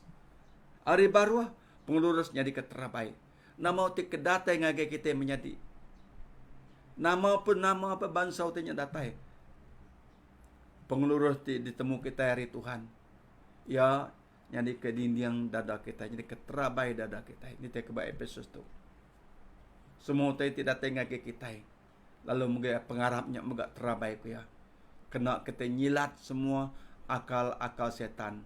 Ari baruah pengelurus jadi keterabai. Nama te kedatai ngagai kita menjadi. Nama pun nama apa bangsa utanya datai. Pengelurus ditemu kita hari Tuhan. Ya, jadi ke dinding dada kita, jadi ke terabai dada kita. Ini te kebaya Efesus tu. Semua te tidak tengah ke kita. Lalu muga pengarapnya muga terabai ku ya. Kena kita nyilat semua akal-akal setan.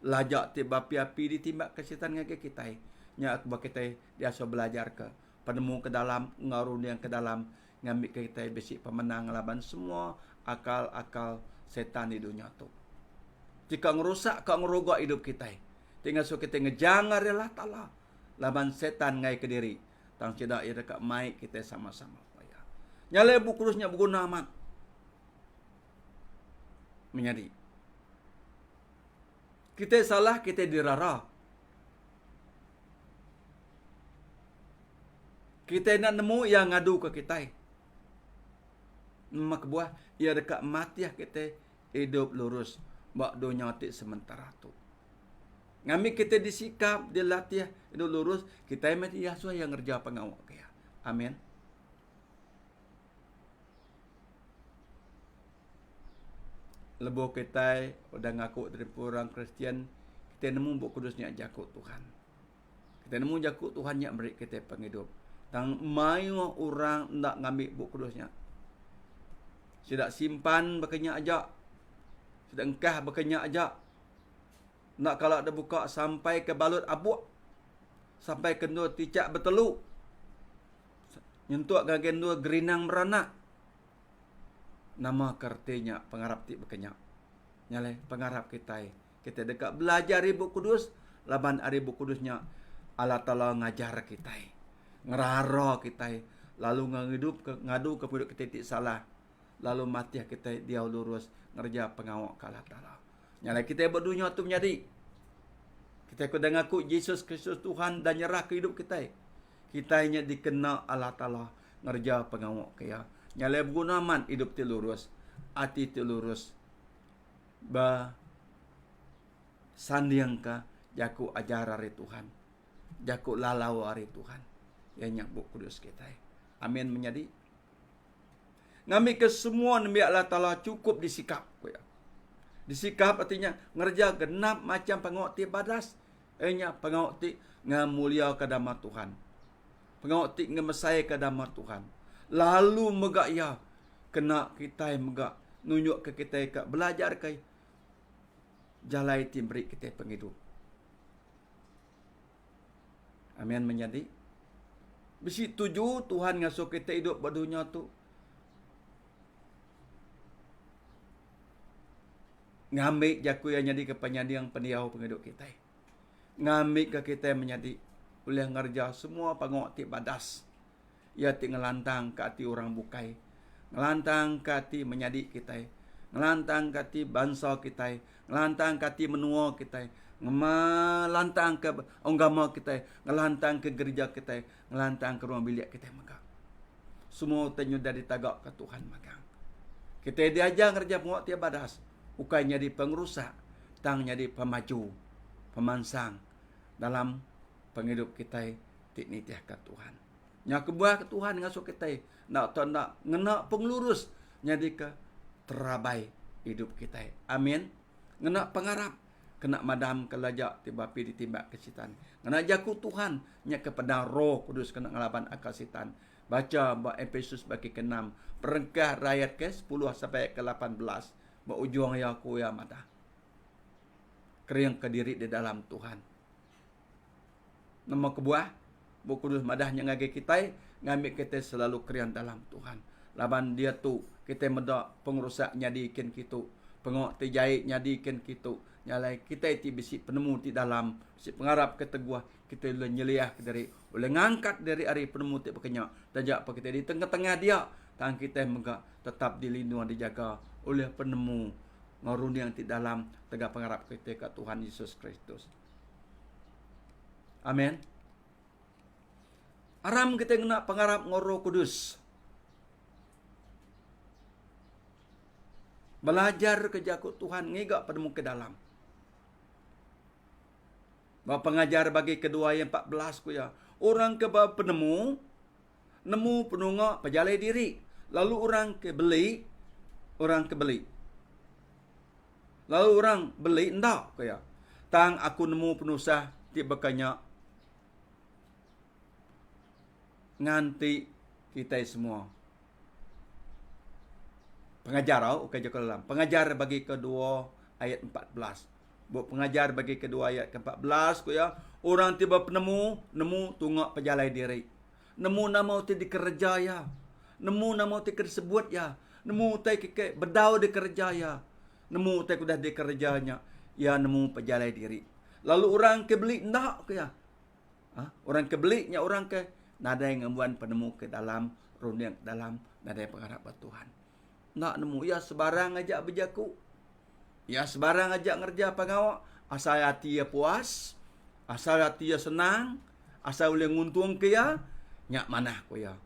Lajak ti bapi-api ditimbak ke setan ngake kita. Nya akba kita biasa belajar ke penemu ke dalam, ngarun yang ke dalam. Ngambil kita besi pemenang laban semua akal-akal setan di dunia tu. Jika ngerusak, kau ngerogak hidup kita. Tinggal so kita ngejangar Allah Ta'ala. Laban setan ngai ke diri. Tang cedak ia dekat mai kita sama-sama. Nyalai buku kudusnya berguna amat. Menjadi. Kita salah, kita dirara. Kita nak nemu yang ngadu ke kita. Mak buah ia dekat mati kita hidup lurus bak dunia ti sementara tu. Ngami kita disikap dilatih hidup lurus kita mati Yesus yang ngerja pengawak kaya. Amin. Lebo kita udah ngaku dari orang Kristian kita nemu buk kudusnya jakut Tuhan. Kita nemu jakut Tuhan yang beri kita penghidup. Tang mayu orang nak ngambil buk kudusnya. Tidak simpan berkenyak aja. Tidak engkah berkenyak aja. Nak kalau ada buka sampai ke balut abuk. Sampai ke dua ticak berteluk. Nyentuak gagen dua gerinang beranak. Nama kartinya pengarap ti berkenyak. Nyalai pengarap kita. Kita dekat belajar Ibu Kudus. Laban Ibu Kudusnya Allah Ta'ala ngajar kita. Ngerara kita. Lalu ngadu ke puduk kita tidak salah. Lalu mati kita dia lurus ngerja pengawak Allah Ta'ala. Nyalai kita berdunia tu menjadi. Kita kuda ngaku Yesus Kristus Tuhan dan nyerah ke hidup kita. Kita hanya dikenal Allah Ta'ala ngerja pengawak kaya. Nyalai berguna man hidup ti lurus. Hati ti lurus. Ba sandiang ka jaku ajar hari Tuhan. Jaku lalau hari Tuhan. Yang nyabuk kudus kita. Amin menjadi. Ngambil ke semua Nabi Allah Ta'ala cukup disikap. Disikap artinya ngerja genap macam pengawak ti badas. Pengawak ti ngamulia kadama Tuhan. Pengawak ti ngemesai kadama Tuhan. Lalu megak ya. Kena kita megak. Nunjuk ke kita ke belajar ke. Jalai ti beri kita penghidup. Amin menjadi. Besi tuju Tuhan ngasuh kita hidup berdunia tu. Ngambil jaku yang jadi kepenyadiang pendiau penghidup kita. Ngambil ke kita menjadi oleh ngerja semua pengawak ti badas. Ia ti ngelantang ke hati orang bukai. Ngelantang ke hati menjadi kita. Ngelantang ke hati bangsa kita. Ngelantang ke hati menua kita. ngelantang ke agama kita, ngelantang ke gereja kita, ngelantang ke rumah bilik kita maka. Semua tenyu dari tagak ke Tuhan maka. Kita diajar kerja pengok tiap badas, bukan jadi pengerusak, tang jadi pemaju, pemansang dalam penghidup kita tikni tiah ke Tuhan. Nya kebuah ke Tuhan ngasuh kita, nak ngena penglurus jadi ke terabai hidup kita. Amin. Ngena pengarap kena madam kelajak tiba-tiba ditimbak ke setan. Ngena jaku Tuhan nya kepada Roh Kudus kena ngelaban akal setan. Baca Efesus bagi ke-6, perengkah rakyat ke 10 sampai ke 18. Berujung ya aku ya mata. Kering ke diri di dalam Tuhan. Nama kebuah Roh Kudus madahnya ngage kita, ngambil kita selalu kerian dalam Tuhan. Laban dia tu kita medak pengurusak nyadikin kita. Pengok tejait nyadikin kita. Nyalai kita iti bisi penemu di dalam si pengarap keteguah kita boleh nyeliah dari boleh ngangkat dari hari penemu ti berkenyak tajak apa kita di tengah-tengah dia tang kita mega tetap dilindungi dijaga oleh penemu ngorun yang di dalam tegak pengarap kita ke Tuhan Yesus Kristus. Amin. Aram kita kena pengarap ngoro kudus. Belajar ke jakut Tuhan ngigak penemu ke dalam. Bapak pengajar bagi kedua yang 14 ku ya. Orang ke penemu, nemu penungak pejalai diri. Lalu orang ke beli. Lalu orang beli endak ku ya. Tang aku nemu penusah tiba kanyak. Nganti kita semua. Pengajar pengajar bagi kedua ayat 14. Buat pengajar bagi kedua ayat ke-14 ku ya. Orang tiba penemu, nemu tungak pejalai diri. Nemu nama ti dikerja ya. Nemu nama ti disebut ya. Nemu ti ke bedau dikerja ya. Nemu ti kudah dikerjanya. Ya nemu pejalai diri. Lalu orang ke beli ndak ku ya. Orang ke beli nya orang ke nada yang ngembuan penemu ke dalam runding dalam nada yang pengarap Tuhan. Nak nemu ya sebarang ajak berjaku. Ya sebarang ajak ngerja pengawak. Asal hati ya puas. Asal hati ya senang. Asal boleh nguntung ke ya. Nyak manah ku ya.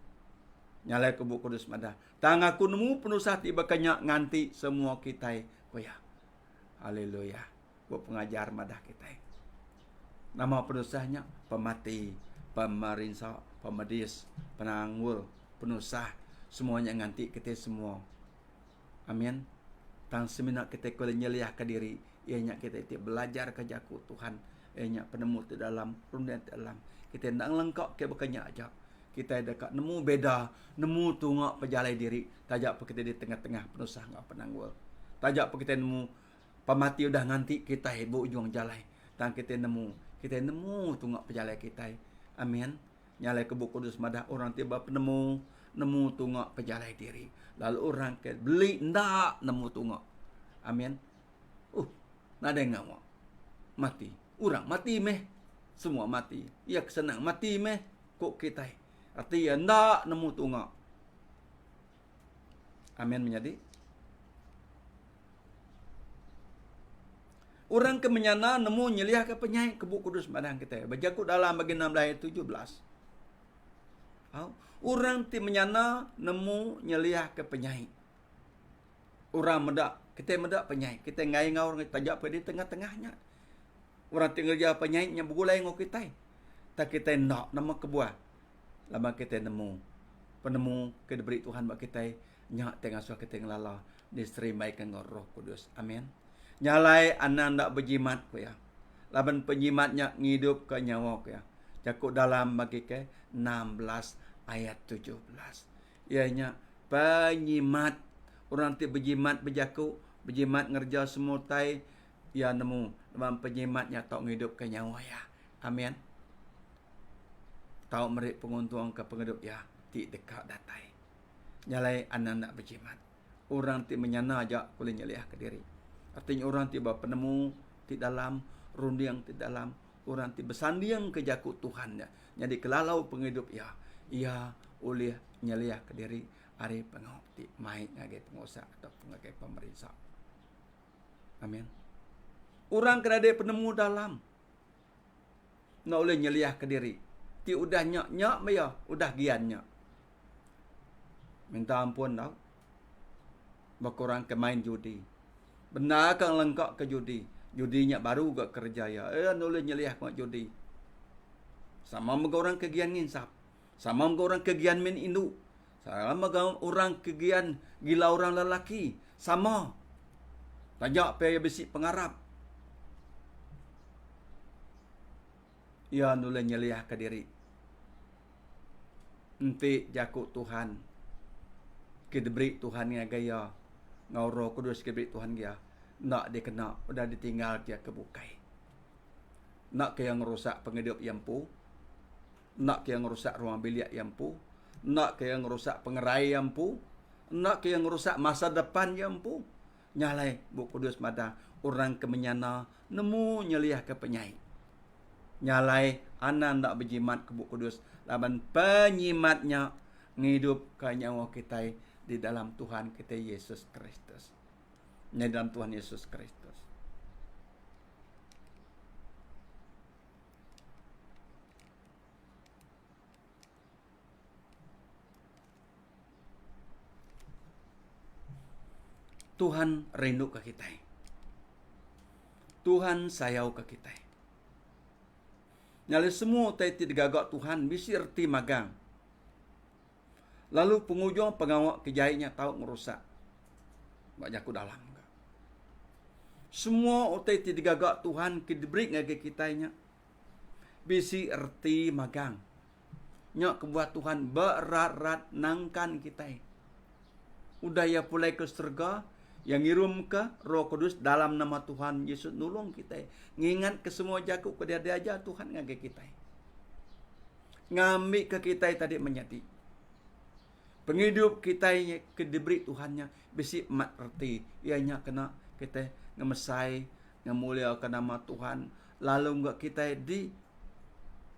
Nyalai ke Buku Kudus madah. Tang aku nemu penusah tiba kenyak nganti semua kita ku ya. Haleluya. Buat pengajar madah kita. Nama penusahnya pemati, pemerintah, pemedis, penangul, penusah. Semuanya nganti kita semua. Amin. Tang seminat kita boleh nyeliah ke diri. Ianya kita itu belajar ke jaku Tuhan. Ianya penemu di dalam, rundian di dalam. Kita nak lengkap ke berkenyak aja. Kita dekat nemu beda. Nemu tungak pejalai diri. Tajak apa kita di tengah-tengah penusah ngak penanggul. Tajak apa kita nemu pemati udah nganti kita ibu ujung jalai. Tang kita nemu tungak pejalai kita. Amin. Nyalai ke Buku Kudus madah orang tiba penemu. Nemu tungak pejalai diri. Lalu orang ke beli ndak nemu tungak. Amin. Nada yang ngawak. Mati. Orang mati meh. Semua mati. Ya kesenang mati meh. Kok kita. Artinya ndak nemu tungak. Amin menjadi. Orang ke menyana nemu nyeliah ke penyai ke Buku Kudus madang kita. Berjakut dalam bagi 16 ayat 17. Orang ti menyana nemu nyeliah ke penyai. Orang medak, kita medak penyai. Kita ngai ngau orang tajak pada di tengah-tengahnya. Orang tinggal dia penyai nya begulai ngau kita. Tak kita nak nama kebuah. Lama kita nemu penemu ke diberi Tuhan bak kita nya tengah suah kita ngelala diserimaikan ngau Roh Kudus. Amin. Nyalai anak ndak berjimat ku ya. Laban penjimatnya ngidup ke nyawa ku ya. Jakut dalam bagi ke 16 ayat 17. Ianya penyimat. Orang ti berjimat berjaku. Berjimat ngerja semua tai. Ya nemu. Dalam penyimatnya tak ngidup ke nyawa ya. Amin. Tahu merik penguntung ke penghidup ya. Ti dekat datai. Nyalai anak-anak berjimat. Orang ti menyana aja boleh nyeliah ke diri. Artinya orang ti penemu. Ti dalam. Rundiang ti dalam. Orang ti bersandiang ke jakut Tuhan ya. Jadi kelalau penghidup ya. Ia oleh nyeliah ke diri hari pengopti mai ngagai pengusaha atau ngagai pemerintah. Amin. Orang kena ada penemu dalam. Nak boleh nyeliah ke diri. Ti udah nyak maya, udah gian nyak. Minta ampun tau. Berkurang ke main judi. Benar kan lengkap ke judi. Judinya baru ke kerja ya. Boleh nyeliah ke judi. Sama dengan orang kegian nginsap. Sama dengan orang kegian min induk. Sama dengan orang kegian gila orang lelaki. Sama. Tajak payah besi pengarap. Ya boleh nyeliah ke diri. Nanti jakut Tuhan. Kedebrik Tuhan yang gaya. Ngau Roh Kudus kedebrik Tuhan dia. Nak dia kena. Udah ditinggal dia kebukai. Nak ke yang merusak penghidup yang pu. Nak ke yang merusak ruang bilik yang pu. Nak ke yang merusak pengerai yang pu. Nak ke yang merusak masa depan yang pu. Nyalai Bu Kudus mada. Orang kemenyana. Nemu nyeliah ke penyai. Nyalai anak nak berjimat ke Bu Kudus. Laban penyimatnya. Ngidup ke nyawa kita di dalam Tuhan kita Yesus Kristus. Di dalam Tuhan Yesus Kristus. Tuhan rindu ke kita. Tuhan sayang ke kita. Nyali semua tadi digagak Tuhan bisi erti magang. Lalu pengujung pengawak kejahitnya tahu merusak. Banyak ku dalam. Semua otai digagak Tuhan kidibrik ngage kitanya. Bisi erti magang. Nyak kebuat Tuhan berat-rat nangkan kita. Udah ya pulai ke surga. Yang ngirum ke Roh Kudus dalam nama Tuhan Yesus nulung kita. Ngingat ke semua jakuk ke dia aja Tuhan ngage kita. Ngambil ke kita tadi menyati. Penghidup kita kediberi Tuhannya bisi mat erti. Ianya kena kita ngemesai, ngemuliakan nama Tuhan. Lalu enggak kita di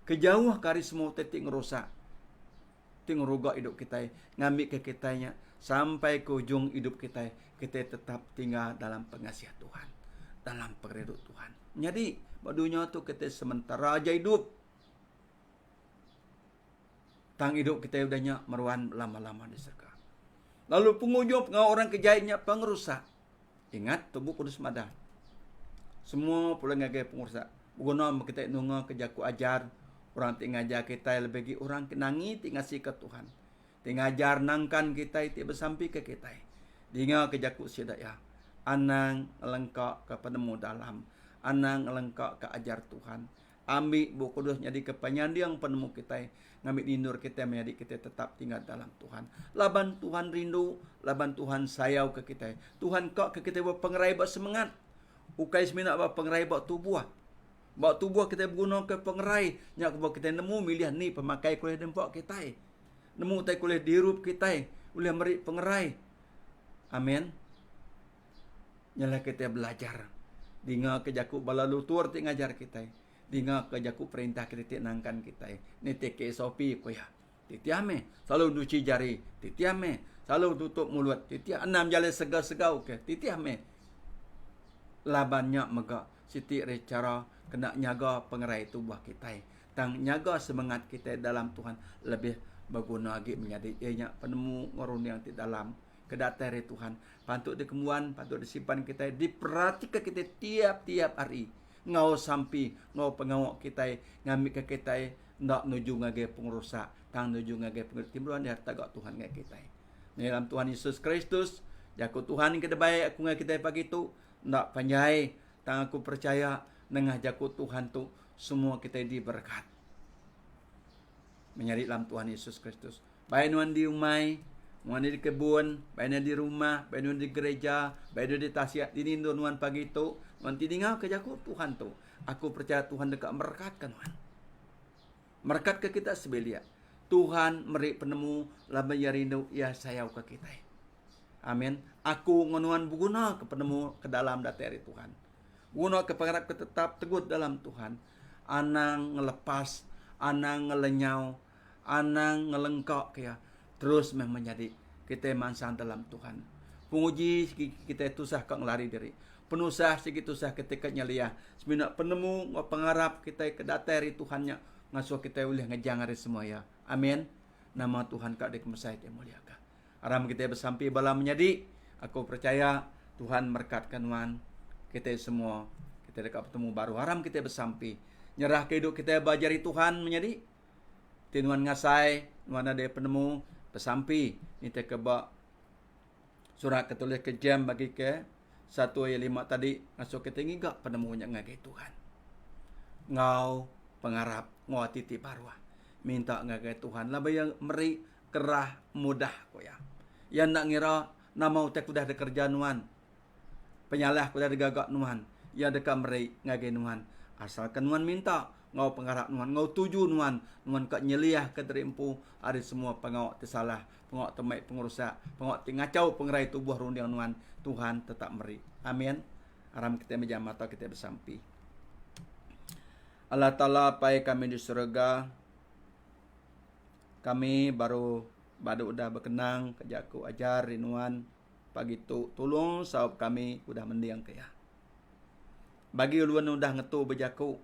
kejauh karisma teti ngerusak. Ti ngerugak hidup kita. Ngambil ke kitanya sampai ke ujung hidup kita. Kita tetap tinggal dalam pengasihan Tuhan. Dalam penghidup Tuhan. Jadi, dunia tu kita sementara aja hidup. Tang hidup kita udahnya meruan lama-lama di surga. Lalu pengunjung orang kejahitnya pengerusak. Ingat tubuh Kudus mada. Semua pula ngagai pengerusak. Guna kita nunga kejaku ajar. Orang tingajar kita lebih orang kenangi tingasi ke Tuhan. Tingajar nangkan kita itu bersampi ke kita. Dinga kejaku sedaya. Anang lengkap ke penemu dalam. Anang lengkap ke ajar Tuhan. Ambil Bu Kudus jadi ke penyandang penemu kita. Ngambil dinur kita menjadi kita tetap tinggal dalam Tuhan. Laban Tuhan rindu, laban Tuhan sayang ke kita. Tuhan kok ke kita buat pengerai buat semangat. Ukai seminat buat pengerai buat tubuh. Buat tubuh kita guna ke pengerai. Nyak buat kita nemu milih ni pemakai kuliah dempak kita. Nemu tai kuliah dirup kita. Uliah merik pengerai. Amin. Nyalah kita belajar. Dinga kejaku balalu tur ti ngajar kita. Dinga kejaku perintah kita nangkan kita. Ni teke SOP ko ya. Titiame selalu cuci jari. Titiame selalu tutup mulut. Titiame enam jale segau-segau ke. Titiame labannya mega siti recara kena nyaga pengerai tubuh kita. Tang nyaga semangat kita dalam Tuhan lebih berguna lagi menjadi ianya penemu ngorun yang di dalam kedatangan Tuhan. Patut dikemuan, patut disimpan kita, diperhatikan kita tiap-tiap hari. Ngau sampai, ngau pengawak kita, ngambil ke kita, ndak nuju ngage pengerusak, tang nuju ngage pengertian di harta gak Tuhan ngage kita. Dalam Tuhan Yesus Kristus, jaku Tuhan kita baik aku ngage kita pagi tu, ndak panjai, tang aku percaya nengah jaku Tuhan tu semua kita diberkat. Menyari dalam Tuhan Yesus Kristus. Baik nuan di umai, nuan di kebun, baik di rumah, baik nuan di gereja, baik di tasiat di nindu nuan pagi tu, nuan tidingau ke jaku Tuhan tu. Aku percaya Tuhan dekat merekatkan nuan. Merekat ke kita sebelia. Tuhan meri penemu laban ya rindu ya sayang ke kita. Amin. Aku ngonuan berguna ke penemu ke dalam dateri Tuhan. Guna ke pengarap ke tetap teguh dalam Tuhan. Anang ngelepas, anang ngelenyau, anang ngelengkak ya. Terus menjadi kita mansang dalam Tuhan. Penguji kita tusah kau ngelari diri. penusah segitu sah ketika nyeliah. Sebenarnya penemu pengarap kita kedatari Tuhannya ngasuh kita boleh ngejang hari semua ya. Amin. Nama Tuhan kak dikemesai yang muliakan. Aram kita bersampai bala menjadi. Aku percaya Tuhan berkatkan wan kita semua. Kita dekat bertemu baru. Aram kita bersampai. Nyerah ke hidup kita bajari Tuhan menjadi. Tinuan ngasai. Nuan ada penemu. Bersampai. Ini kebak. Surat ketulis ke jam bagi ke 1 ayat 5 tadi. Ngasuh kita ngigak penemunya ngagai Tuhan. Ngau pengarap. Ngau titi parwah. Minta ngagai Tuhan. Labay yang meri kerah mudah ko ya. Yang nak ngira nama utek kudah ada kerja nuan. Penyalah kudah ada gagak nuan. Yang dekat meri ngagai nuan. Asalkan nuan minta. Ngau pengarap nuan. Ngau tuju nuan. Nuan kak nyeliah ke terimpu. Ada semua pengawak tersalah. Pengawak temai pengurusak. Pengawak ngacau pengerai tubuh rundiang nuan. Tuhan tetap meri. Amin. Aram kita menjam mata kita bersampi. Allah Ta'ala pai kami di surga. Kami baru udah berkenang kejaku ajar rinuan pagi tu tolong sahab kami udah mendiang kaya. Bagi uluan udah ngetu bejaku.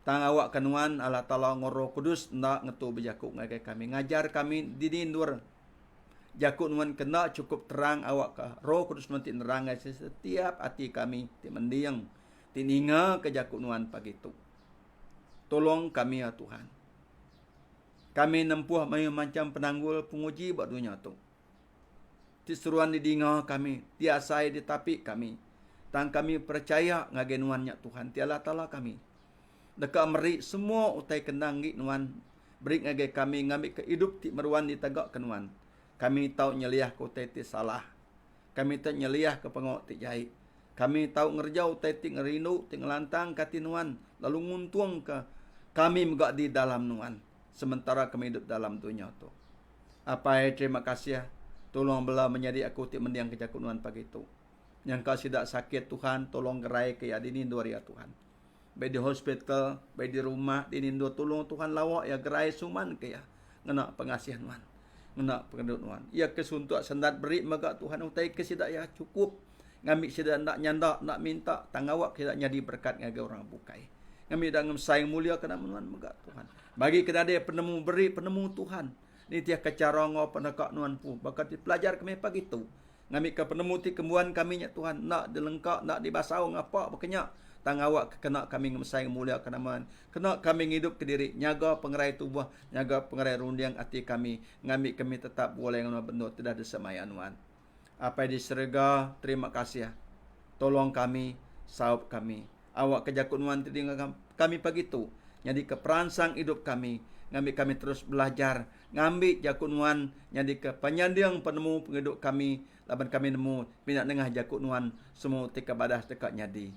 Tang awak kenuan Allah Ta'ala ngoro kudus ndak ngetu bejaku ngagai kami. Ngajar kami dinindur. Jaku nuan kena cukup terang awak ke roh kudus nanti nerangai setiap hati kami ti mendiang. Tininga ke jaku nuan pagi tu. Tolong kami ya Tuhan. Kami nempuh macam penanggul penguji buat dunia tu. Tiseruan didinga kami. Tiasai ditapi kami. Tang kami percaya ngagai nuannya Tuhan. Tialah Ta'ala kami. Dekat meri semua utai kenang gik nuan. Beri ngagai kami ngambil ke hidup ti meruan di tagak ke nuan. Kami tahu nyeliah ke utai ti salah. Kami tahu nyeliah ke pengawak ti jahit. Kami tahu ngerjau utai ti ngerindu ti ngelantang kati nuan. Lalu nguntung ke kami megak di dalam nuan. Sementara kami hidup dalam dunia tu. Apa terima kasih ya. Tolong bela menjadi aku ti mendiang kejakut nuan pagi tu. Yang kau tidak sakit Tuhan, tolong gerai ke ya dinindu ya Tuhan. Baik di hospital, baik di rumah, dinindu tolong Tuhan lawak ya gerai suman ke ya. Ngena pengasihan nuan. Ngena pengendut nuan. Ya kesuntuk sendat beri megak Tuhan utai ke sidak ya cukup. Ngambil sidak nak nyandak, nak minta. Tangawak sidak nyadi berkat ngagai orang bukai. Kami dah sayang mulia kena menuan megak Tuhan. Bagi kena dia penemu beri penemu Tuhan. Ni tiap kecara ngau penekak nuan pu. Bakat dipelajar kami pagi tu. Ngami ke penemu ti kembuan kami nya Tuhan. Nak dilengkak, nak dibasau ngapa berkenyak. Tang awak kena kami sayang mulia kena menuan. Kena kami hidup ke diri. Nyaga pengerai tubuh, nyaga pengerai rundiang hati kami. Ngami kami tetap boleh ngau bentuk tidak ada semayan nuan. Apa di serga terima kasih ya. Tolong kami, sahab kami. Awak kejakut nuan tadi kami pagi tu. Jadi ke perangsang hidup kami. Ngambil kami terus belajar. Ngambil jakut nuan. Jadi ke penyandang penemu penghidup kami. Laban kami nemu. Minat dengah jakut nuan. Semua tika badas dekat nyadi.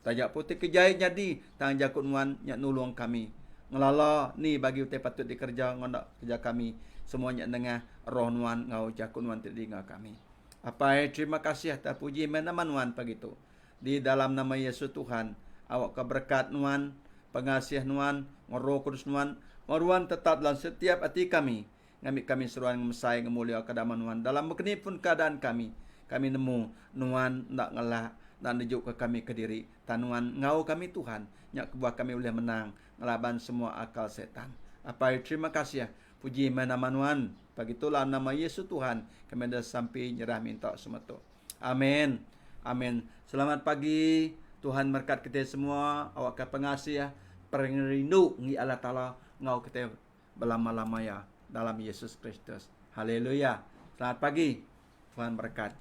Tajak putih kejahit nyadi. Tang jakut nuan nyak nulung kami. Ngelala ni bagi utai patut dikerja. Ngondak kerja kami. Semuanya dengah roh nuan. Ngau jakut nuan terdingah kami. Apa terima kasih. Tak puji menaman nuan pagi tu. Di dalam nama Yesus Tuhan, awak keberkat nuan, pengasih nuan, Roh Kudus nuan, maruan tetap dalam setiap hati kami. Ngambil kami seruan ngemesai ngemulia kedaman nuan. Dalam begini pun keadaan kami nemu nuan nak ngelak, nak nejuk ke kami ke diri. Tanuan ngau kami Tuhan, nyak kebuah kami boleh menang, ngelaban semua akal setan. Apa terima kasih ya, puji nama nuan. Begitulah nama Yesus Tuhan, kami dah sampai nyerah minta semua tu. Amin. Amin. Selamat pagi. Tuhan berkat kita semua. Awak ke pengasih ya. Perindu ngi Allah Ta'ala. Ngau kita berlama-lama ya. Dalam Yesus Kristus. Haleluya. Selamat pagi. Tuhan berkat.